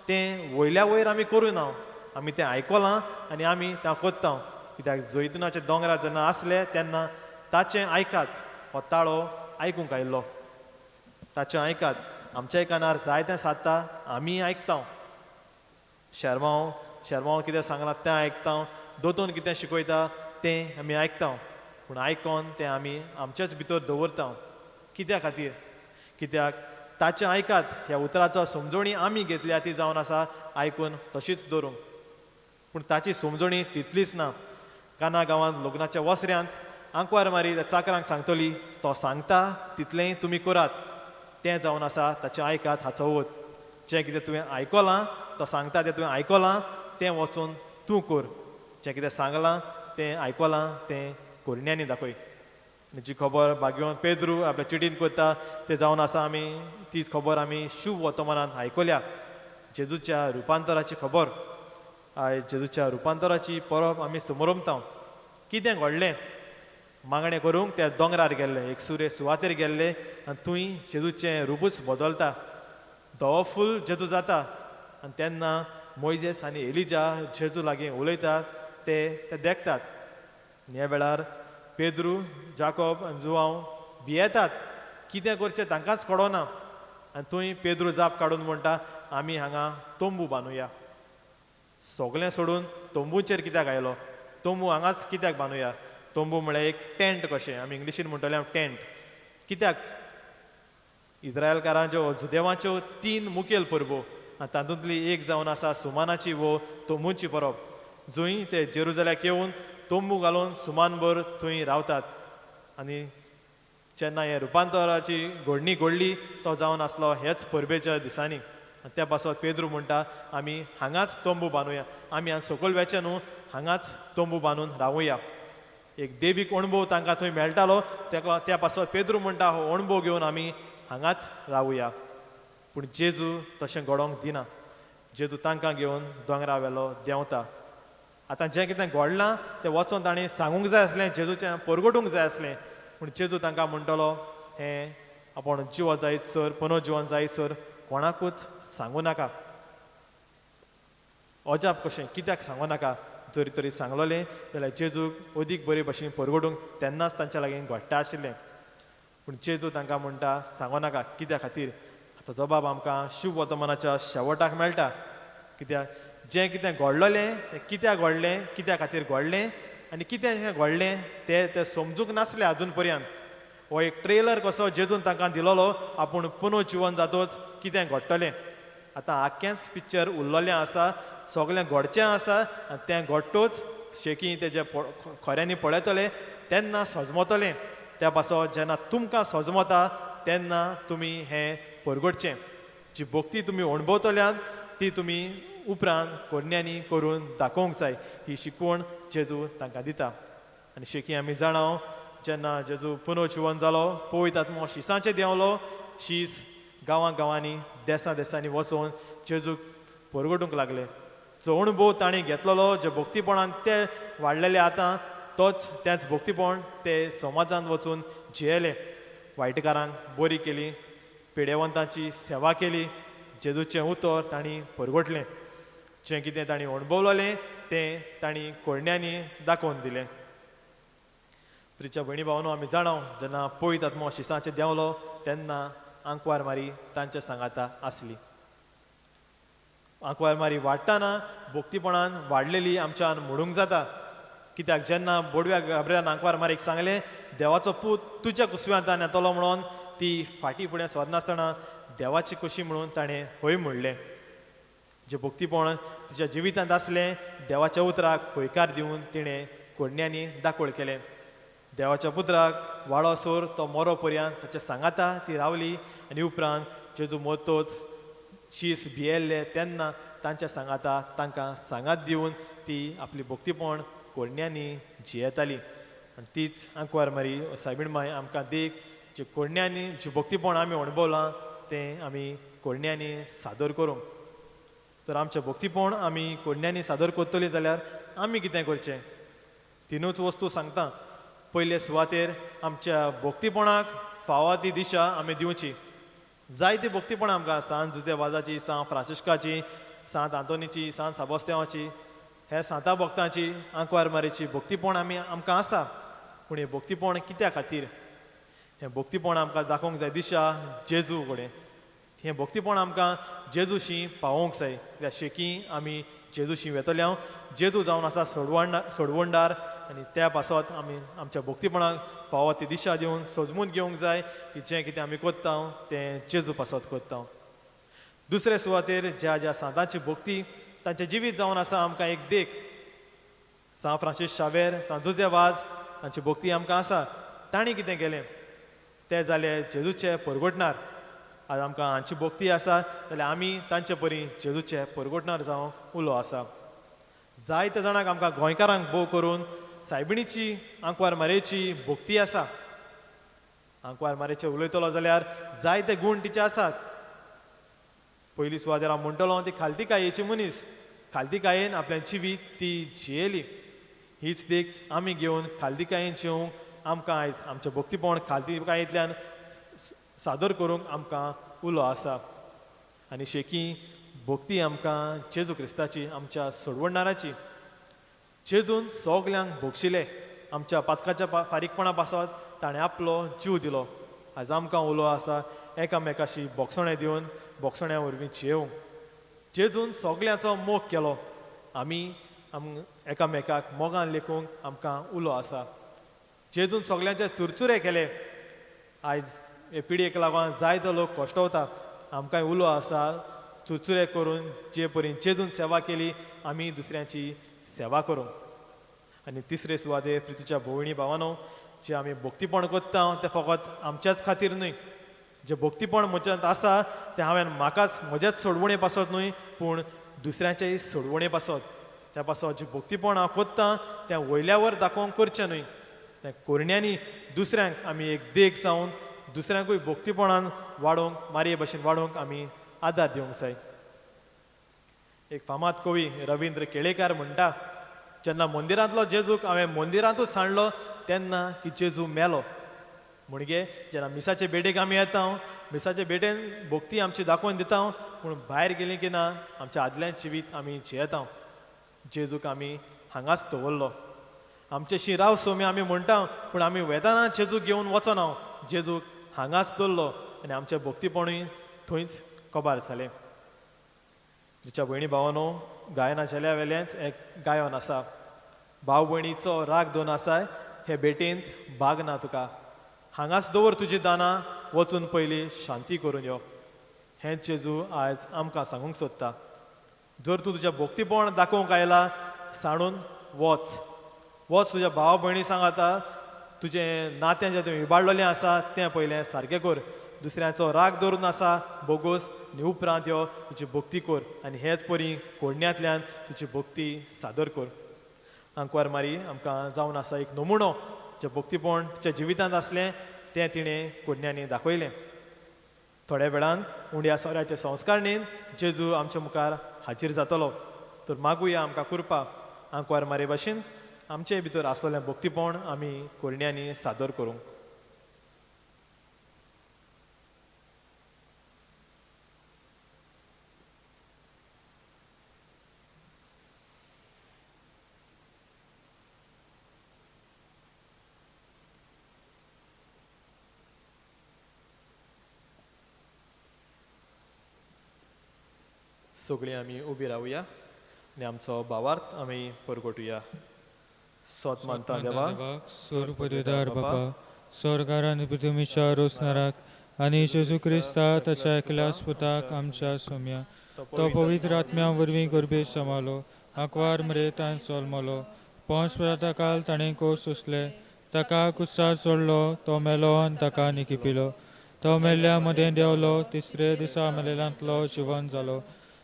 Speaker 5: तें वयल्या वयर आमी करूना. आमी तें आयकलां आनी आमी तें कोत्ता. कित्याक जैतुनाचे दोंगरार जेन्ना आसले तेन्ना ताचें आयकात हो ताळो आयकूंक आयिल्लो. ताचें आयकात. आमच्याय कानार जायतें सादता, आमी आयकता. शर्मांव कितें सांगलां तें आयकता. दोतोन कितें शिकयता तें आमी आयकता. पूण आयकोन तें आमी आमचेच भितर दवरता. कित्या खातीर? कित्याक ताचें आयकात ह्या उतराचो समजणी आमी घेतल्या ती जावन आसा आयकून तशीच दवरूंक. पूण ताची समजणी तितलीच ना. काना गांवांत लग्नाच्या वसऱ्यांत आंकवार मारी त्या चाकरांक सांगतली, तो सांगता तितलेंय तुमी करात. तें जावन आसा ताचें आयकात हाचो अर्थ. जें कितें तुवें आयकलां, तो सांगता तें तुवें आयकलां तें वचून तूं कर. जें कितें सांगलां तें आयकलां तें कोरण्यांनी दाखय. जी खबर भाग्यवंत पेद्रू आपल्या चिटीन करता तें जावन आसा आमी तीच खबर आमी शुभ वर्तमानांत आयकल्या. जेजूच्या रुपांतराची खबर. आयज जेजूच्या रुपांतराची परब आमी समोरमता. कितें घडलें? मागणें करूंक त्या दोंगरार गेल्ले, एक सुवातेर गेल्ले आनी थंय जेजूचें रूपूच बदलता. धवो फूल जेजू जाता आनी तेन्ना मोइजेस आनी एलिजा जेजू लागीं उलयतात ते देखतात. ह्या वेळार पेद्रू जाकोब आनी जुवांव भियेतात कितें करचें तांकांच कळना आनी थंय पेद्रू जाप काडून म्हणटा आमी हांगा तोंबू बांदुया सगळें सोडून तोंबूचेर कित्याक आयलो तोंबू हांगाच कित्याक बांदुया तोंबू म्हळ्यार एक टेंट कशें आमी इंग्लिशीन म्हणटले हांव टेंट कित्याक इस्रायलकारांच्यो जुदेवाच्यो 3 मुखेल परबो आनी तातूंतली एक जावन आसा सुमानाची वो तोंबूची परब जंय ते जेरुजल्याक येवन तोंबू घालून सुमानभर थंय रावतात आनी जेन्ना हे रुपांतराची घडणी घडली तो जावन आसलो हेच परबेच्या दिसांनी आनी त्या पासत पेद्रू म्हणटा आमी हांगाच तोंबू बांदुया आमी हांगा सकयल वेचे न्हू हांगाच तोंबू बांदून रावुया एक देवीक अणभव तांकां थंय मेळटालो तेका त्या पासत पेद्रू म्हणटा हो अणभव घेवन आमी हांगाच रावुया पूण जेजू तशें घडोवंक दिना जेजू तांकां घेवन दोंगरा वेलो देंवता आतां जें कितें घडलां तें वचोन ताणें सांगूंक जाय आसलें जेजूचें परगटूंक जाय आसलें पूण जेजू तांकां म्हणटलो हें आपूण जिवो जायतसर पुनर्जिवन जायतसर कोणाकूच सांगूं नाका अजाप कशें कित्याक सांगूं नाका जरी तरी सांगलोलें जाल्यार जेजूक अदीक बरे भशेन परगटूंक तेन्नाच तांच्या लागीं घडटा आशिल्लें पूण जेजू तांकां म्हणटा सांगो नाका कित्या खातीर आतां जबाब आमकां शुभ वर्तमानाच्या शेवटाक मेळटा कित्याक जें कितें घडलोलें तें कित्याक घडलें कित्या खातीर घडलें आनी कितें घडलें तें समजूंक नासलें आजून पर्यंत हो एक ट्रेलर कसो जेजून तांकां दिलोलो आपूण पुनर्जिवन जातोच कितें घडटलें आतां आख्खेंच पिक्चर उरलोलें आसा सगळें घडचें आसा आनी तें घडटूच शेकी तेजे खऱ्यांनी पळयतले तेन्ना सजमतलें त्या पासत जेन्ना तुमकां सजमता तेन्ना तुमी हें परगटचें जी भक्ती तुमी अणभवतल्यात ती तुमी उपरांत कोन्यांनी करून दाखोवंक जाय ही शिकवण जेजू तांकां दिता आनी शेकी आमी जाणाव जेन्ना जेजू पुनर्जिवन जालो पळयतात आत्मो शिसांचें देंवलो शीस गांवां गांवांनी देसां देसांनी वचून जेजूक परगटूंक लागले जो अणभव ताणें घेतलेलो जे भक्तीपणान ते वाडलेले आतां तेंच भक्तीपण ते समाजांत वचून जियेले वायटकारांक बरी केली पेडेवंतांची सेवा केली जेजूचें उतर तांणी परगटलें जें कितें तांणी अणभवलेलें तें तांणी कोडण्यांनी दाखोवन दिलें प्रिच्या भयणी भावनो आमी जाणाव जेन्ना पळयत आत्मो शिसांचें देंवलो तेन्ना आंकवार मारी तांच्या सांगाता आसली आंकवार मारी वाडटाना भक्तीपणान वाडलेली आमच्यान म्हणूंक जाता कित्याक जेन्ना बोडव्या गाबऱ्यान आंकवार मारीक सांगलें देवाचो पूत तुज्या कुसव्यांतान येतलो म्हणून ती फाटीं फुडें सरनासतना देवाची कशी म्हणून ताणें हय म्हणलें जें भक्तीपण तिच्या जिवितांत आसलें देवाच्या उतराक होयकार दिवन तिणें कोडण्यांनी दाखोळ केलें देवाच्या पुत्राक वाडो सोर तो मरो पर्यंत ताच्या सांगाता ती रावली आनी उपरांत जेजू मरतोच शीस भियेल्ले तेन्ना तांच्या सांगाता तांकां सांगात दिवन ती आपली भक्तीपण कोडण्यांनी जियेताली आनी तीच आंकवार मारी सायबीण माय आमकां देख जे कोडण्यांनी जी भक्तीपण आमी अणभवलां तें आमी कोडण्यांनी सादर करूंक तर आमचें भक्तीपण आमी कोडण्यांनी सादर करतलीं जाल्यार आमी कितें करचें तिनूच वस्तू सांगता पयले सुवातेर आमच्या भक्तीपणाक फावो ती दिशा आमी दिवची जायती भक्तीपणां आमकां सांत जुजेवाजाची सांत फ्रांसिस्काची सांत आंतोनीची सांत साबोस्त्यांवाची हे सांता भक्तांची आंकवार मारीची भक्तीपण आमकां आसा पूण हें भक्तीपण कित्या खातीर हें भक्तीपण आमकां दाखोवंक जाय दिशा जेजू कडेन हें भक्तीपण आमकां जेजूशी पावोवंक जाय कित्याक शेकी आमी जेजूशी वेतल्या जेजू जावन आसा सोडवणदार आनी त्या पासत आमी आमच्या भक्तीपणाक फावो ती दिशा दिवन सजमून घेवंक जाय की जें कितें आमी कोत्ता तें जेजू पासत कोत्ता दुसरे सुवातेर ज्या सांतांची भक्ती तांचें जिवीत जावन आसा आमकां एक देख सांत फ्रांसीस शावेर सांत जुजेवाज तांची भक्ती आमकां आसा तांणी कितें केलें ते जाले जेजूचे परगटणार आज आमकां हांची भक्ती आसा जाल्यार आमी तांचे परी जेजूचे परगटणार जावं उलो आसा जायते जाणांक आमकां गोंयकारांक भोव करून सायबिणीची आंकवार मारेची भक्ती आसा आंकवार मारेचे उलयतलो जाल्यार जायते गूण तिचे आसात पयली सुवातेर हांव म्हणटलो ती खालतीकायेची मनीस खालतीकायेन आपल्या जिवीत ती जियेली हीच देख आमी घेवन खालतीकायेन जिवंक आमकां आयज आमचें भक्तीपण खालतीकायेंतल्यान सादर करूंक आमकां उलो आसा आनी शेकी भक्ती आमकां जेजू क्रिस्ताची आमच्या सोडवणदाराची जेजून सगल्यांक भोगशिले आमच्या पातकाच्या फारीकपणा पासत ताणें आपलो जीव दिलो. आज आमकां उलो आसा एकामेकाशी बोगसणे दिवन बोगसण्या वरवीं जेवंक. जेजून सगल्यांचो मोग केलो. आमी एकामेकाक मोगान लेखूंक आमकां उलो आसा. जेजून सगल्यांचे चुरचुरे केले. आयज हे पिडयेक लागून जायतो लोक कश्टवता. आमकांय उलो आसा चुरचुरे करून जे परी जेजून सेवा केली आमी दुसऱ्यांची सेवा करूंक. आनी तिसरे सुवातेर प्रितीच्या भोंवणी भावानो, जे आमी भक्तीपण कोत्ता ते फकत आमच्याच खातीर न्हय. जे भक्तीपण म्हज्यांत आसा तें हांवें म्हाकाच म्हज्याच सोडवणे पासत न्हय, पूण दुसऱ्यांच्याय सोडवणे पासत. त्या पासत जें भक्तीपण हांव कोत्ता तें वयल्या वयर दाखोवंक करचें न्हय. तें कोरण्यांनी दुसऱ्यांक आमी एक देख जावन दुसऱ्यांकूय भक्तीपणान वाडोवंक, मारये भाशेन वाडोवंक आमी आदार दिवंक जाय. एक फामाद कवी रविंद्र केळेकार म्हणटा, जेन्ना मंदिरांतलो जेजूक हांवें मंदिरांतूच सांडलो तेन्ना की जेजू मेलो. म्हणजे जेन्ना मिसाचे बेडेक आमी येता, मिसाचे बेडेन भक्ती आमची दाखोवन दिता, पूण भायर गेलीं की ना आमच्या आदल्यान जिवीत आमी जियेता. जेजूक आमी हांगाच दवरलो. आमचेशी राव सोमी आमी म्हणटा, पूण आमी वेदाना जेजूक घेवन वचना. जेजूक हांगाच दवरलो आनी आमचें भक्तीपणूय थंयच कबार जालें. तुमच्या भयणी भावानो, गायना चेल्या वेल्याच एक गायन आसा. भाव भयणीचो राग दोन आसाय, हे बेटेंत भाग ना तुका. हांगाच दवर तुजी दानां, वचून पयलीं शांती करून यो. हेंच जेजू आयज आमकां सांगूंक सोदता. जर तूं तुजें भक्तीपण दाखोवंक आयला, सांडून वच. वच तुज्या भाव भयणी सांगाता, तुजें नातें जें तुवें इबाडलेलें आसा तें पयलें सारकें कर. दुसऱ्याचो राग धरून आसा बोगूस आनी उपरांत यो तुजी भक्ती कर. आनी हेच परी कोडण्यांतल्यान तुजी भक्ती सादर कर. आंकवार मारी आमकां जावन आसा एक नमुनो. जें भक्तीपण तिच्या जिवितांत आसलें तें तिणें कोडण्यांनी दाखयलें. थोड्या वेळान उंड्या सोऱ्याचे संस्कारणेन जेजू आमच्या मुखार हाजीर जातलो. तर मागुया आमकां कृपा. आंकवार मारे भाशेन आमचे भितर आसलेलें भक्तीपण आमी कोडण्यांनी सादर करूंक. सगळीं आमी उबी रावया आनी आमचो भावार्थ आमी परगटुया. सोत मानता देवाक,
Speaker 3: सोर पदवीदार बापा, स्वर्गार आनी पृथ्वीच्या रोसनाराक आनी जेजू क्रिस्ता ताच्या एकल्या पुताक आमच्या सोम्या, तो पवित्र आत्म्या वरवीं गर्भेत समालो, आंकवार मरेतान सोलमलो, पोंच पिलाता काल ताणें कोस सोंसले, ताका कुस्सार सोडलो, तो मेलो आनी ताका निकिपिलो, तो मेल्ल्या मदें देंवलो, तिसरे दिसा मेलेल्यांतलो जिवन जालो,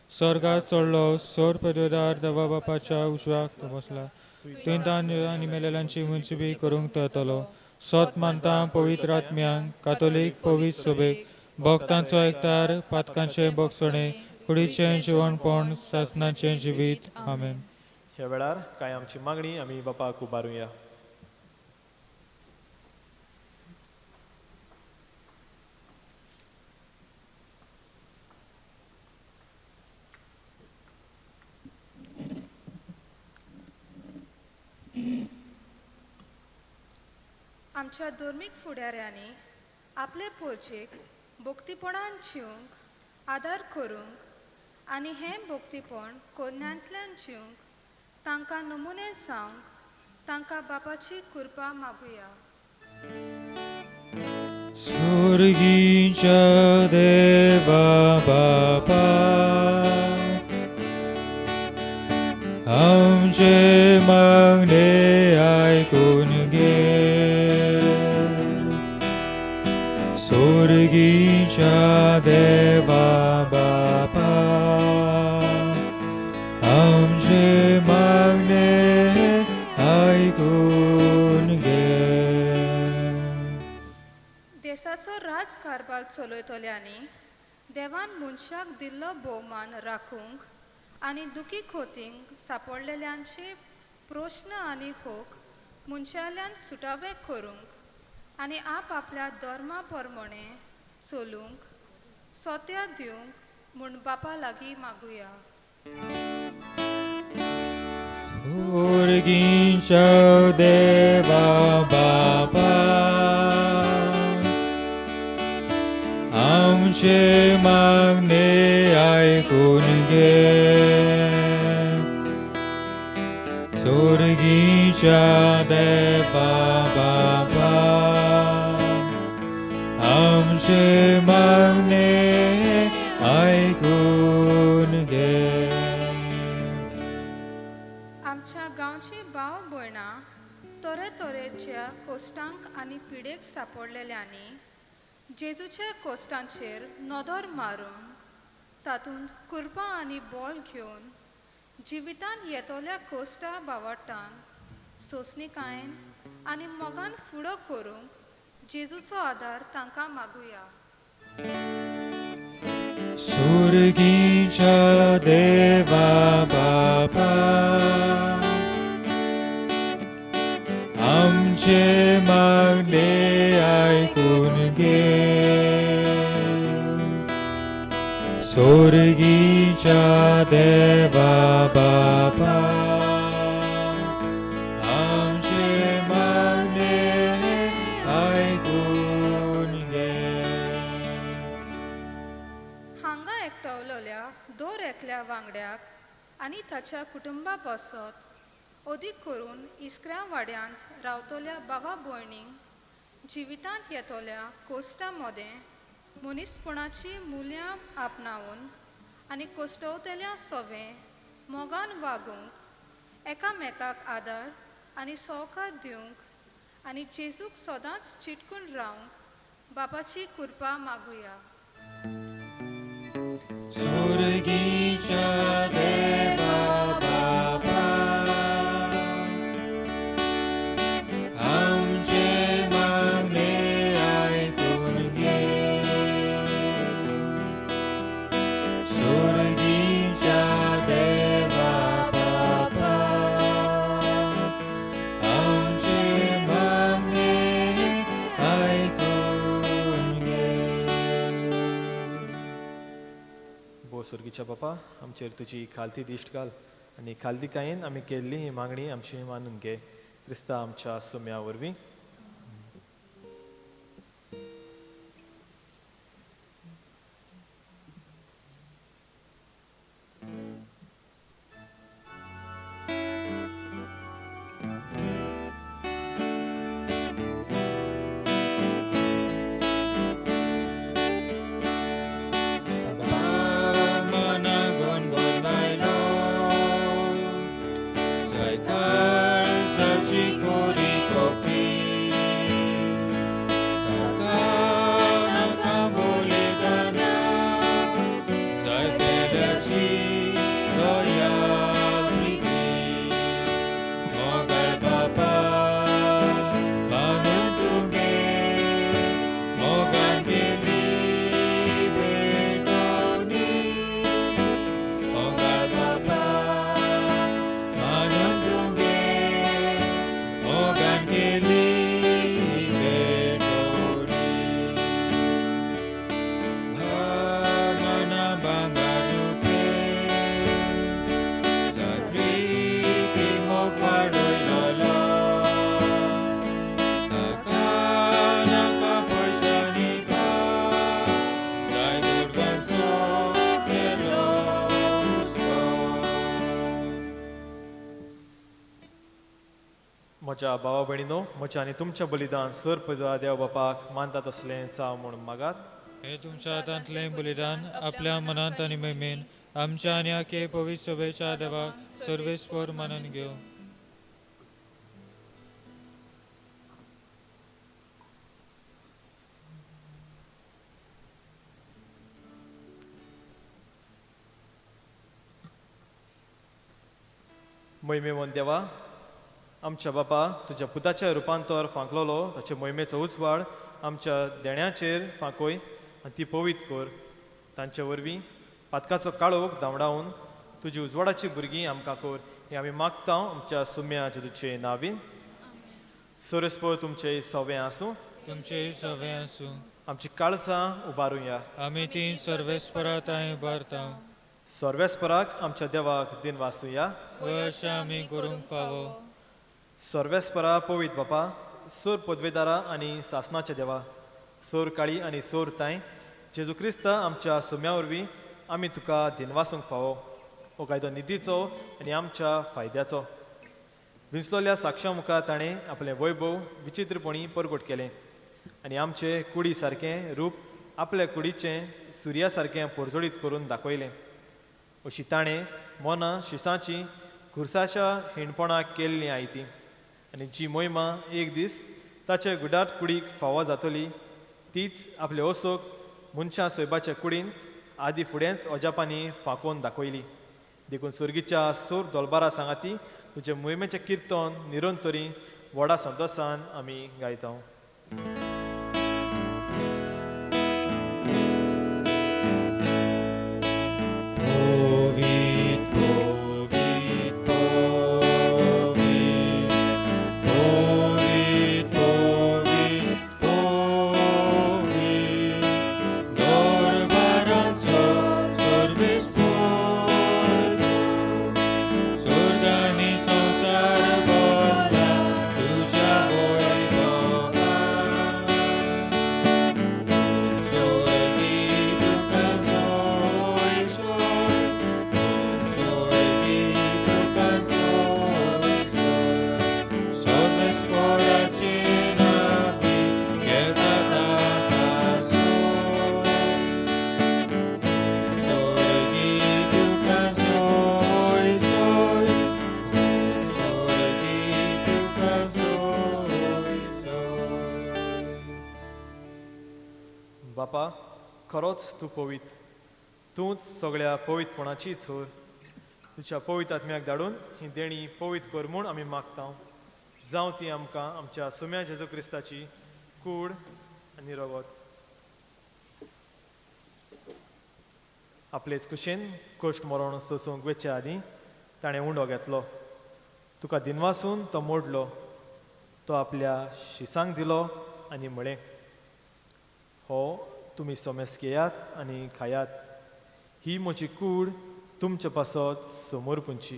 Speaker 3: स्वर्गात चडलो, सोर पदवीदार देवा बापाच्या उजवाक बसला, तुयें आनी मेलेल्यांची मुंचबी करूंक तरतलो. सोत मानता पवित्र आत्म्यांक, कातोलीक पवित्र सभेक, भक्तांचो एकतार, पातकांचे बोगसणे, कुडीचें जिवणपण, सासणाचें जिवीत. आमेन.
Speaker 5: ह्या वेळार कांय आमची मागणी आमी बापाक उबारुया.
Speaker 8: आमच्या धर्मीक फुडाऱ्यांनी आपले पोरचेक भक्तीपणान जिवंक आदार करूंक आनी हें भक्तीपण कोन्यांतल्यान जिवंक तांकां नमुने जावंक तांकां बापाची कृपा मागुया.
Speaker 3: स्वर्गीच्या देवा बापा, आमचे मागणे आयकून घे. स्वर्गीच्या देवा बापा, आमचे मागणे आयकून घे.
Speaker 8: देशाचो राजकारभार चलयतल्यांनी देवान मनशाक दिल्लो भोवमान राखूंक आनी दुखी खोतींक सांपडलेल्यांचे प्रश्न आनी होक मनशाल्यान सुटावे करूंक आनी आपल्या धर्मा प्रमाणे चलूंक सोत्या दिवंक म्हूण बापा लागीं मागुया.
Speaker 3: Urginच्या देवा बाबा आमचे मागणे ऐकून घे स्वर्गीच्या देवा बाबा आमचे मागणे ऐकून घे
Speaker 8: आमच्या गांवची भाव भयणां तरेतरेच्या कोश्टांक आनी पिडेक सापडलेल्यांनी जेजूच्या कोश्टांचेर नदर मारून तातूंत कुर्पा आनी बॉल घेवन जिवितांत येतोल्या कोश्टा बावटान सोंसणीकायेन आनी मोगान फुडो करूंक जेजूचो आदार तांकां मागुया.
Speaker 3: स्वर्गीच्या देवा बाबा आमचे मागणे ऐकून घे स्वर्गीच्या देवा बाबा आमचे मागणे ऐकून घे.
Speaker 8: हांगा एकटवलेल्या दोर एकल्या वांगड्याक आनी ताच्या कुटुंबा पासत अदीक करून इस्क्र्या वाड्यांत रावतल्या बाबा भयणींक जिवितांत येतोल्या कोश्टा मदें मनीसपणाची मुल्यां आपणावन आनी कोश्टवतेल्या सोवें मोगान वागूंक एकामेकाक आदार आनी सहकार दिवंक आनी जेजूक सदांच चिटकून रावंक बाबाची कृपा मागुया.
Speaker 3: स्वर्गीच्या देवा बाबा आमचे मागणे ऐकून घे स्वर्गीच्या देवा बाबा आमचे मागणे ऐकून घे.
Speaker 5: बो स्वर्गीच्या बापा आमचेर तुजी खालती दिश्ट घाल आनी खालती कायेन आमी केल्ली ही मागणी आमची मानून घे क्रिस्ता आमच्या सुम्या वरवीं. म्हज्या भावा भयणीनो म्हज्या आनी तुमचें बलिदान स्वर पळयता देव बापाक मानता तसलें जावं म्हूण मागात.
Speaker 3: हे तुमच्या हातांतलें बलिदान आपल्या मनांत आनी मैमेन आमच्या आनी आखे पवित्र सभेच्या देवाक सर्वेस्पर मानून घेव.
Speaker 5: मैमेवन देवा आमच्या बापा तुज्या पुताच्या रुपांतर फांकलोलो ताचे मोहिमेचो उजवाड आमच्या देण्याचेर फांकोय आनी ती पवित्र कर. तांचे वरवीं पातकाचो काळोख धांवडावन तुजी उजवाडाची भुरगीं आमकां कर हें आमी मागता आमच्या सुम्या जेजूचे नांवीन. सोरेस्पर तुमचे सवें आसूं
Speaker 3: तुमचे सवें आसूं
Speaker 5: आमची काळजां उबारुया.
Speaker 3: आमी ती सर्वेस्पराताय उबारता.
Speaker 5: सर्वेस्पराक आमच्या देवाक दिन वाचुया.
Speaker 3: अशें आमी करूंक फावो.
Speaker 5: सर्वेस्परा पवित्र बापा, सोर पदवेदारा आनी सासणाच्या देवा, सोर काळी आनी सोर ताय, जेजू क्रिस्त आमच्या सुम्या वरवीं आमी तुका दिनवासूंक फावो. हो कायदो निधीचो आनी आमच्या फायद्याचो. विंचलोल्या साक्षां मुखार ताणें आपलें वैभव विचित्रपणी परगट केलें आनी आमचें कुडी सारकें रूप आपल्या कुडीचें सुर्या सारकें परजोडीत करून दाखयलें. अशी ताणें मनां शिसांची खुर्साच्या हिणपणाक केल्लीं आयती आनी जी मोहिमा एक दीस ताचे गुडाट कुडीक फावो जातली तीच आपले ओसोक मनशां सोयबाच्या कुडीन आदी फुडेंच अजापांनी फांकोवन दाखयली. देखून सुर्गीच्या सोर दोलबारा सांगाती तुजे मोहिमेचें किर्तन निरंतरी व्हडा संतोशान आमी गायता. बापा, खरोच तूं पवित्र. तूंच सगळ्या पवित्रपणाची चोर. तुज्या पवित्र आत्म्याक धाडून ही देणी पवित्र कर म्हूण आमी मागता. जावं ती आमकां आमच्या सुम्या जेजू क्रिस्ताची कूड आनी रगत. आपलेच कुशेन कश्ट मरण सोसूंक वेचे आदीं ताणें उंडो घेतलो. तुका दिनवासून तो मोडलो. तो आपल्या शिसांक दिलो आनी म्हळें, हो तुमी सोमेस घेयात आनी खायात. ही म्हजी कूड तुमचे पासत समोर पुंची.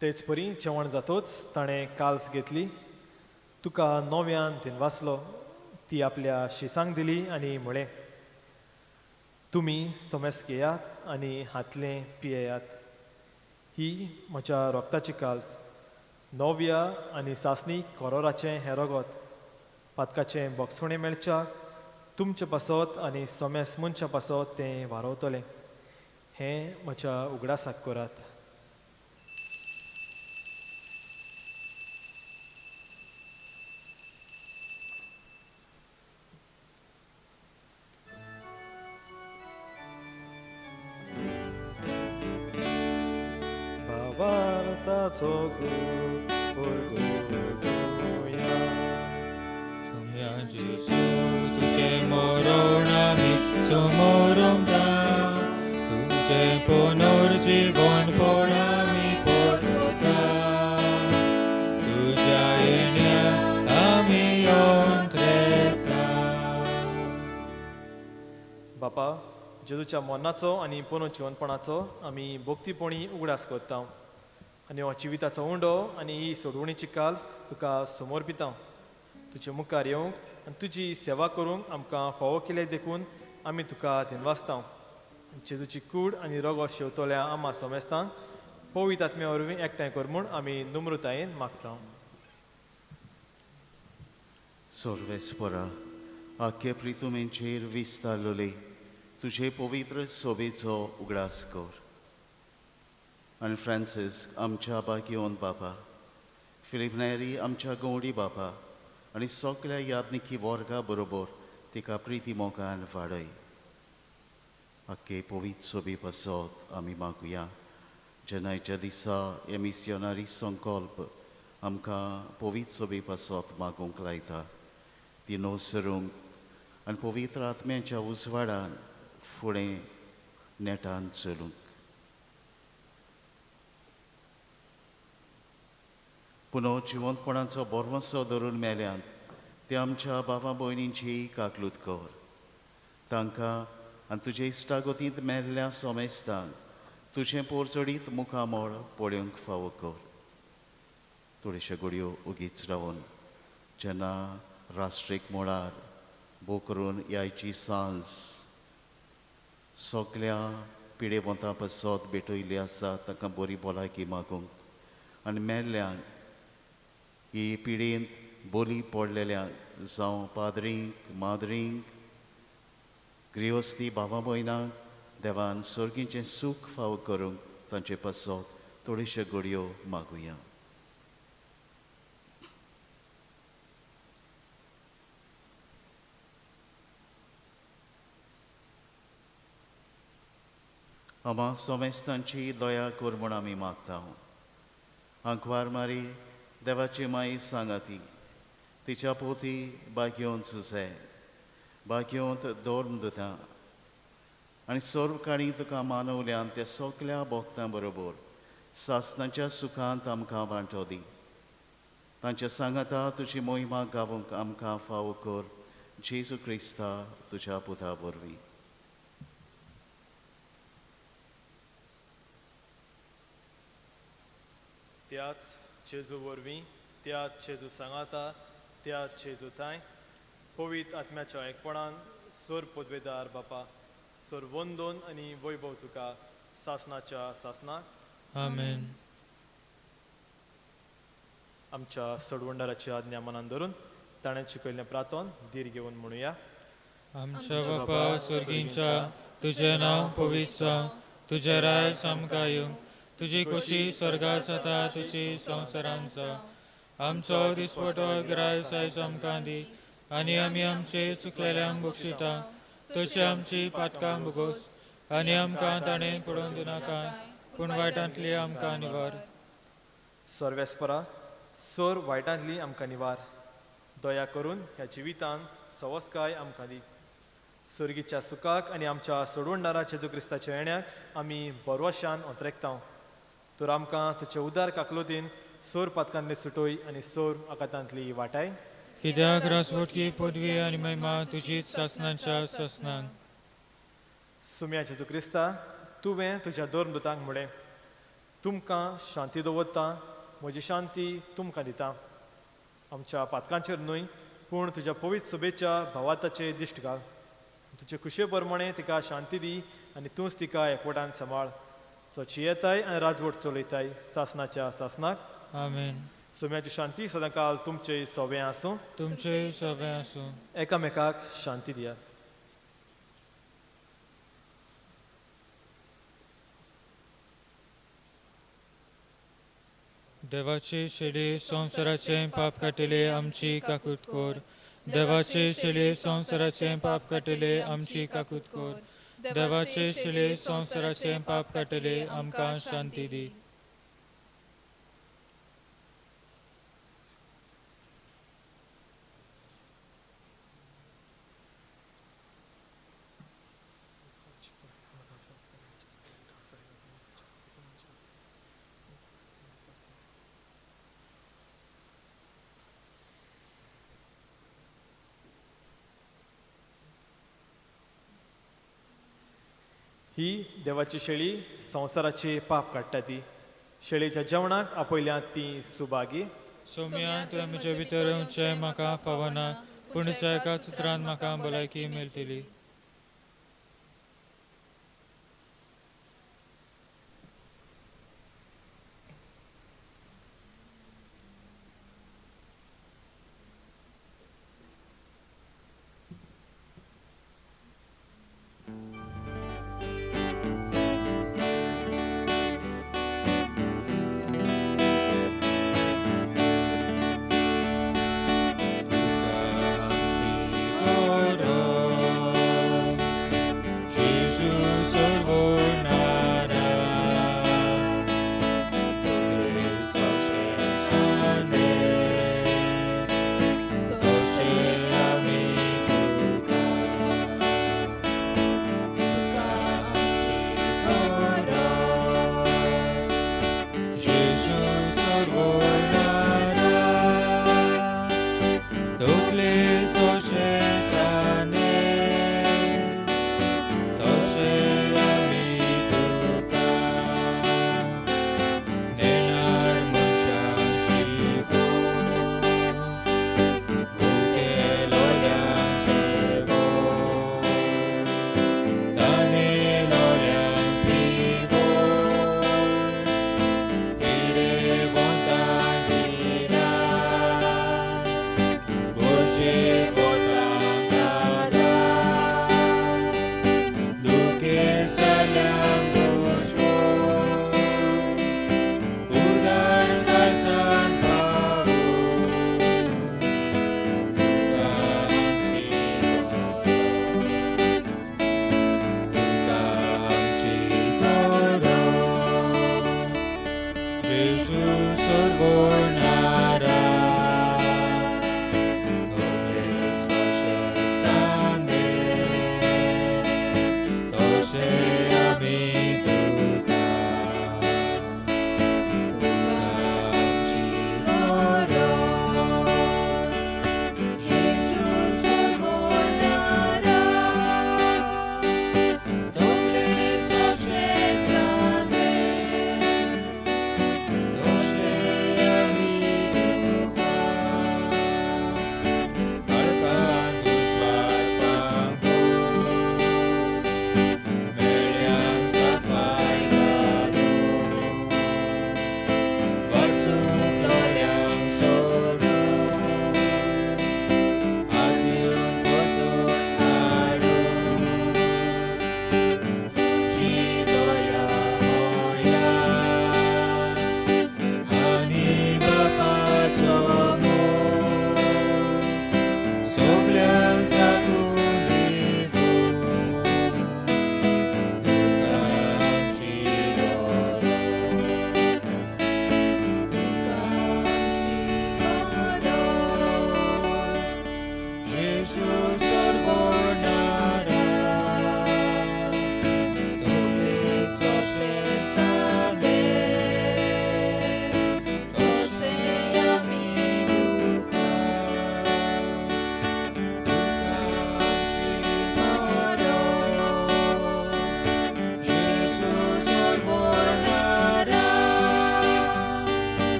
Speaker 5: तेच परी जेवण जातोच ताणें काल्स घेतली. तुका नव्यान दिनवासलो. ती आपल्या शिसांक दिली आनी म्हळें, तुमी सोमेस घेयात आनी हातलें पियेयात. ही म्हज्या रोगताची काल्स, नव्या आनी सासणी कोरोराचें हें रगत. पातकाचें बोगसुणें मेळच्याक तुमचे पासत आनी सोमेस मनशा पासत तें वारवतलें. हें म्हज्या उगडासाक करात. भारताचो
Speaker 3: तुझे मरण आमी समोरूंक तुझे पुनर्जीवन पण आमी परगता. तुझ्या येण्याक आमी येता.
Speaker 5: बापा, जेजूच्या मरणाचो आनी पुनर्जीवनपणाचो आमी भोक्तीपणी उगडास करता आनी हो जिविताचो उंडो आनी ही सोडवणीची काल्स तुका समोर पिता. तुजे मुखार येवंक आनी तुजी सेवा करूंक आमकां फावो केले देखून आमी तुका दिनवासता. जेजूची कूड आनी रगत शेवतोल्या आमा सोमेस्तांक पवित्र आत्म्या वरवीं एकठांय कर म्हूण आमी नम्रतायेन मागता.
Speaker 4: सर्वेस्परा, आख्या प्रितुमेंचेर विस्तारलोले तुझे पवित्र सोबेचो उगडास कर. आनी फ्रांसीस आमच्या बागेवन बापा, फिलीप नेरी आमच्या गवडी बापा आनी सगळ्या याज्ञिकी वर्गा बरोबर तिका प्रिती मोगान वाडय. आख्खे पवित्र सोबे पासत आमी मागुया. जेन्नाच्या दिसा हे मिशनरी संकल्प आमकां पवित्र सोबे पासत मागूंक लायता ती नोसरूंक आनी पवित्र आत्म्याच्या उजवाडान फुडें नेटान चलूंक. पुनो जिवंतपणाचो बोरवंसो धरून मेल्यांत ते आमच्या भावा भयणींची काकलूत कर. तांकां आनी तुजे इश्टागतींत मेल्ल्या सोमेस्तांक तुजें पोरचोडीत मुखामोळ पळोवंक फावो कर. थोड्योश्यो घडयो उगीच रावन जेन्ना राष्ट्रीक मुळार भोव करून ह्याची सांज सगल्या पिडेवंतां पसत भेटयल्ली आसा तांकां बरी भलायकी मागूंक आनी मेल्ल्यांक ही पिडेंत बोली पडलेल्यांक जावं पाद्रींक माद्रींक गृहस्थी भावा भयणांक देवान सर्गीचें सूख फावो करूंक तांचे पसत थोड्योश्यो घडयो मागुया. आमा सोमेस्तांची दया कर म्हूण आमी मागता. आंकवार मारी देवाची माई सांगाती तिच्या पोती बाग्योन सुजे बाग्योंत दोर्म दिता आनी सर्व काणी तुका मानवल्यान त्या सगल्या भोगतां बरोबर सासणाच्या सुखांत आमकां वांटो दी. तांच्या सांगाता तुजी मोहिमा गावूंक आमकां फावो कर. जेजू क्रिस्ता तुज्या पुता वरवीं.
Speaker 5: त्याच जेजू वरवीं त्याच जेजू सांगाता त्याच जेजू ताय पवित्र आत्म्याच्या एकपणान सोर पदवेदार बापा सोर वंदोन आनी वैभव तुका सासणाच्या सासनाक
Speaker 3: आमेन.
Speaker 5: आमच्या सोडवंडाराची आज्ञा मनान धरून ताणें शिकयल्लें प्रार्थन धीर घेवन म्हणुया.
Speaker 3: आमच्या बापा स्वर्गींच्या तुजें नांव पवित्र जावं. तुजें राय सामका येवं. तुजी खोशी स्वर्गांत जाता तशी संवसारांत जावं. आमचो दिसपटो गिराय आयज आमकां दी आनी आमी आमचे चुकलेल्यांक बक्षिता तशी आमची पातकां भोगोस आनी आमकां ताणें पडोवन दिनाका पूण वायटांतली आमकां निवार.
Speaker 5: सर्वेस्परा सोर वायटांतली आमकां निवार. दया करून ह्या जिवितांत सवस्काय आमकां दी. सर्गीच्या सुखाक आनी आमच्या सोडवणदारा जेजू क्रिस्ताच्या येण्याक आमी बरवशान ओंत्रेकता. तर आमकां तुजे उदार काकलोतीन सोर पातकांतली सुटोय आनी सोर आकातांतली वाटाय.
Speaker 3: कित्याक रासवटकी पदवी आनी महिमा तुजीच सासणाच्या सासनान.
Speaker 5: सुम्या जेजू क्रिस्ता तुवें तुज्या दोर्मदूतांक म्हळें तुमकां शांती दवरता म्हजी शांती तुमकां दिता. आमच्या पातकांचेर न्हय पूण तुज्या पवित्र सोबेच्या भावाताचे दिश्ट घाल. तुजे कुशे प्रमाणे तिका शांती दी आनी तूंच तिका एकवटान सांबाळ. चोची येताय आनी राजवट चलयताय सासणाच्या सासनाक
Speaker 3: आमेन.
Speaker 5: सुम्याची शांती सदांकाल तुमचे सोबें आसूं.
Speaker 3: तुमचे सोबें आसूं.
Speaker 5: एकामेकाक शांती दियात.
Speaker 3: देवाचे शेळे संवसाराचे पाप काटिले आमची काकूट कोर. देवाचे शेळे संवसाराचे पाप काटिले आमची काकूट कोर. देवाचे शेळे संवसाराचे पाप काटिले आमकां शांती दी.
Speaker 5: ही देवाची शेळी संवसाराचे पाप काडटा ती. शेळीच्या जेवणाक आपयल्यांत ती सुभागी.
Speaker 3: सोम्या तुवें म्हजे भितर येवचें म्हाका फावना पूण एका उतरान म्हाका भलायकी मेळटली.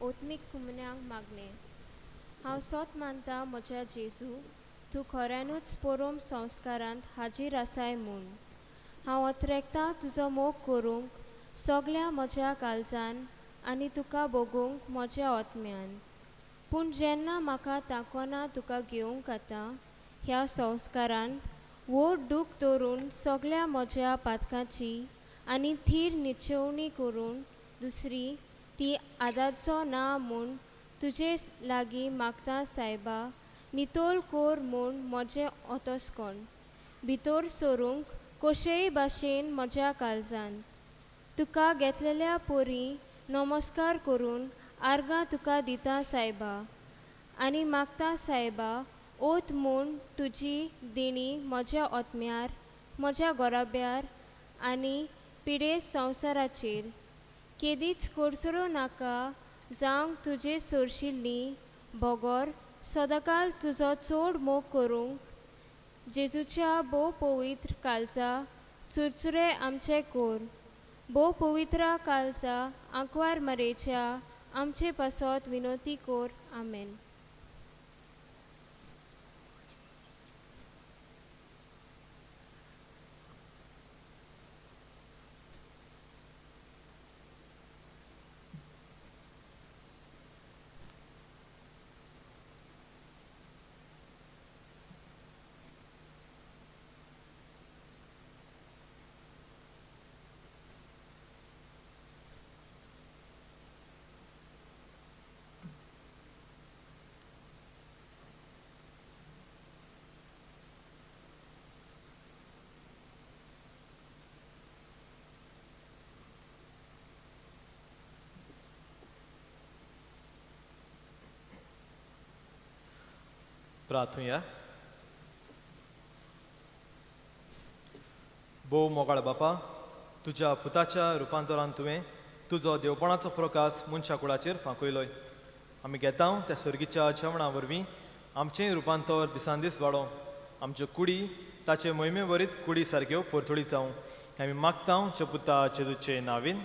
Speaker 9: ओत्मीक कुमन्यांक मागणे हांव सोत मानता म्हज्या जेजू तूं खऱ्यानूच परोम संस्कारांत हाजीर आसाय म्हूण हांव अत्रेकतां तुजो मोग करूंक सगल्या म्हज्या काळजान आनी तुका बोगूंक म्हज्या ओतम्यान पूण जेन्ना म्हाका तांकोना तुका घेवंक आतां ह्या संस्कारांत व्हड दूख दवरून सगल्या म्हज्या पातकांची आनी थीर निचेवणी करून दुसरी ती आदारचो ना म्हूण तुजे लागीं मागता सायबा नितोल कोर म्हूण म्हजें ओतोसकोण भितर सरूंक कशेय भाशेन म्हज्या काळजान तुका घेतलेल्या पोरी नमस्कार करून आर्गां तुका दिता सायबा आनी मागता सायबा ओत म्हूण तुजी देणी म्हज्या ओतम्यार म्हज्या गोराब्यार आनी पिडे संवसाराचेर केदीच कोरसुरो नाका जावंक तुजे सोरशिल्ली बोगोर सदांकाल तुजो चड मोग करूंक जेजूच्या भोव पवित्र काळजा चुरचुरे आमचे कोर भोव पवित्रा काळजा आंकवार मरेच्या आमचे पासत विनोती कोर आमेन.
Speaker 5: प्रार्थुया भोव मोगाळ बापा तुज्या पुताच्या रुपांतरान तुवें तुजो देवपणाचो प्रकाश मनशा कुळाचेर फांकयलोय आमी घेता त्या सर्गीच्या जेवणा वरवीं आमचें रुपांतर दिसान दीस वाडो आमच्यो कुडी ताचे मोहिमे वरीत कुडी सारक्यो परतुळी जावं हें आमी मागता चे पुता जेजूचे नांवेन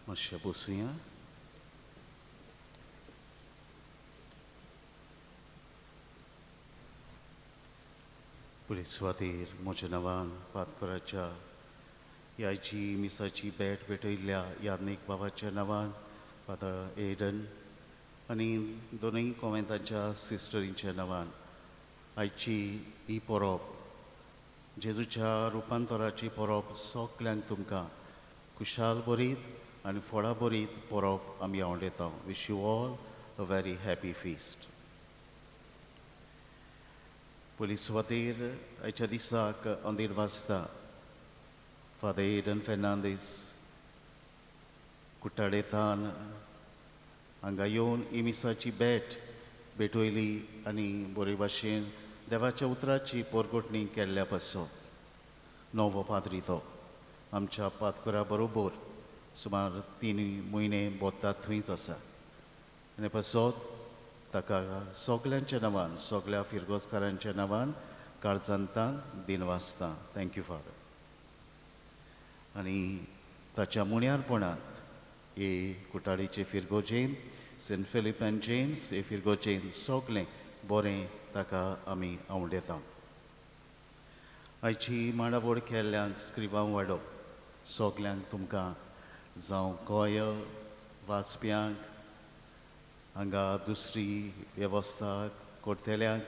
Speaker 4: मातशें बसूया पुलीस सुवातेर म्हज्या नांवान पातकोराच्या ह्याची मिसाची भेट भेटयल्ल्या याज्ञीक बाबाच्या नांवान फादर एडन आनी दोनूय कॉमेंताच्या सिस्टरींच्या नांवान आयची ही परब जेजूच्या रुपांतराची परब सगल्यांक तुमकां खुशाल बरीत आनी फळां बरीत परब आमी आवडयता wish you all a very happy feast. पुलीस सुवातेर आयच्या दिसाक अंदीर वाजता फादर एडन फेर्नांदीस कुट्टाडेतान हांगा येवन ही मिसाची भेट भेटयली आनी बरे भाशेन देवाच्या उतराची पोरगोटणी केल्ल्या पासत नवो पाद्री तो आमच्या पातकुरा बरोबर सुमार 3 म्हयने बोत्तात थंयच आसा आनी पासत ताका सगल्यांच्या नांवान सगल्या फिरगोजकारांच्या नांवान काळजांतान दिनवासता थँक्यू फादर. आनी ताच्या मुण्यारपणांत हे कुट्टाडीचे फिरगोजेन सेंट फिलीप एंड जेम्स हे फिरगोजेन सगलें बरें ताका आमी आवडयता. आयची मांडावळ केल्ल्यांक स्क्रिबांव वाडो सगल्यांक तुमकां जावं गोंय वाचप्यांक हांगा दुसरी वेवस्था करतल्यांक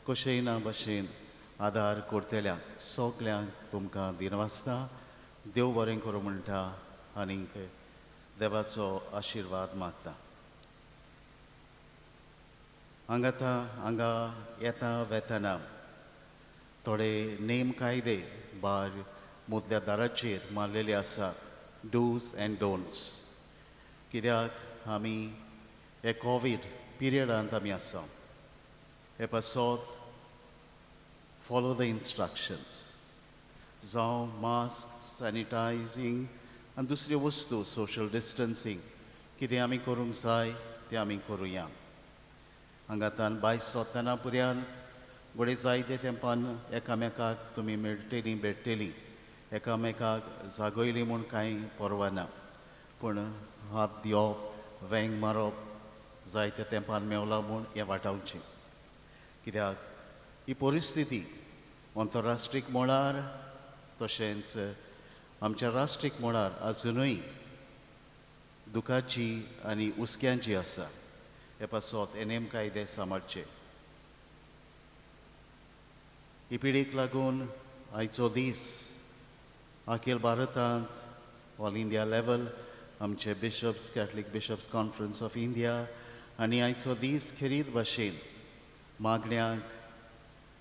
Speaker 4: कशेय ना भाशेन आदार करतल्यांक सगल्यांक तुमकां दिनवासता देव बरें करूं म्हणटा आनीक देवाचो आशिर्वाद मागता. हांगा येता वेतना थोडे नेम कायदे भायर मदल्या दाराचेर मारलेले आसात, डूज अँड डोंट्स. कित्याक आमी हे कोवीड पिरियडांत आमी आसा. हे पासत फॉलो द इंस्ट्रक्शन्स. जावं मास्क, सॅनिटायझींग आनी दुसऱ्यो वस्तू, सोशल डिस्टन्सींग कितें आमी करूंक जाय तें आमी करुया. हांगातान भायर सोदतना पुर्यान घोडे जायते तेंपान एकामेकाक तुमी मेळटलीं भेटटलीं, एकामेकाक जागयलीं म्हूण कांय परवा ना. पूण हात दिवप, वेंग मारप जायत्या तेंपान मेवला म्हूण हें वाटावचें. कित्याक ही परिस्थिती अंतरराष्ट्रीय मळार तशेंच आमच्या राष्ट्रीय मळार अजुनूय दुखाची आनी हुस्क्यांची आसा. हे पासत हे नेम कायदे सांबाळचे. ही पिडीक लागून आयचो दीस अखिल भारतांत ऑल इंडिया लेवल आमचे bishops, Catholic bishops conference of India आनी आयचो दीस खेरीत भाशेन मागण्यांक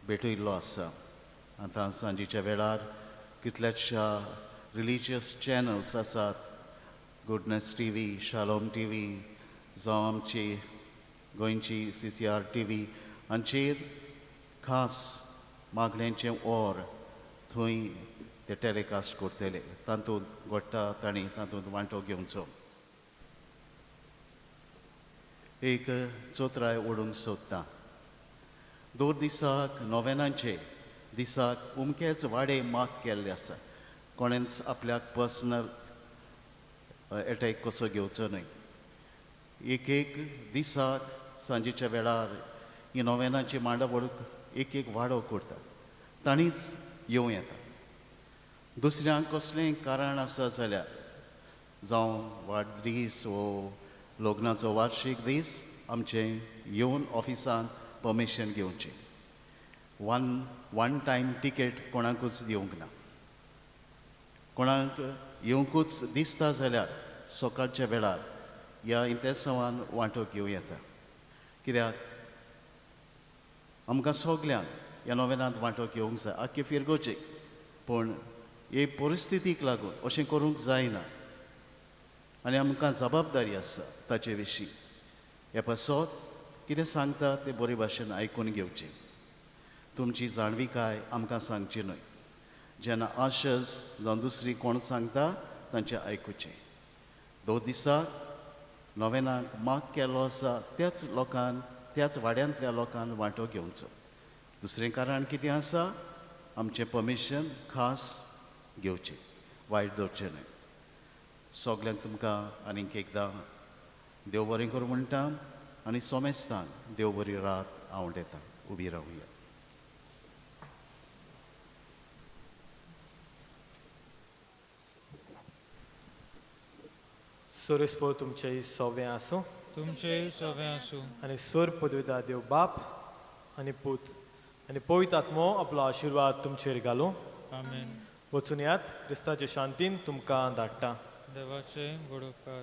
Speaker 4: भेटयल्लो आसा. आतां सांजेच्या वेळार कितल्याशा रिलिजियस चॅनल्स आसात, goodness T V, Shalom T V, जावं आमची गोंयची CCR TV हांचेर खास मागण्यांचें वर थंय ते टॅलिकास्ट करतले. तातूंत घडटा तांणी तातूंत वांटो घेवचो. एक चोत्राय ओडूंक सोदता. दोन दिसाक नोवेनांचे दिसाक उमकेच वाडे माग केल्ले आसा. कोणेंच आपल्याक पर्सनल एटॅक कसो घेवचो न्हय. एक दिसाक सांजेच्या वेळार ही नोवेनाची मांडावळूक एक वाडो करता. तांणीच येवं येता. दुसऱ्यांक कसलेंय कारण आसा जाल्यार जावं वाडदीस वो लग्नाचो वार्शीक दीस आमचें येवन ऑफिसान परमिशन घेवचें. वन टायम टिकेट कोणाकूच दिवंक ना. कोणाक येवंकूच दिसता जाल्यार सकाळच्या वेळार ह्या इंतेसांवान वांटो घेवं येता. कित्याक आमकां सगल्यांक ह्या नोवेनांत वांटो घेवंक जाय, आख्खे फिरगोचेक. पूण हे परिस्थितीक लागून अशें करूंक जायना आनी आमकां जबाबदारी आसा ताचे विशीं. हे पासत कितें सांगता तें बरे भाशेन आयकून घेवचें. तुमची जाणविकाय आमकां सांगची न्हय. जेन्ना आशर्स जावं दुसरी कोण सांगता तांचें आयकुचें. दोन दिसाक नोवेनाक माग केल्लो आसा त्याच लोकांन, त्याच वाड्यांतल्या लोकांन वांटो घेवचो. दुसरें कारण कितें आसा, आमचें परमिशन खास घेवचें, वायट दवरचें न्हय. सगल्यांक तुमकां आनीक एकदां देव बरें करूं म्हणटा आनी सोमेस्तान देव बरी रात हांव येता. उबी रावया.
Speaker 5: सोरेस्पो तुमचें सवें आसूं
Speaker 3: तुमचें सवें आसूं
Speaker 5: आनी सोर पदविता देव बाप आनी पूत आनी पवित्र आत्मो आपलो आशिर्वाद तुमचेर घालूं.
Speaker 3: आमेन.
Speaker 5: वचून यात. क्रिस्ताचे शांतीन तुमकां धाडटा.
Speaker 3: देवाचें घडोवकार.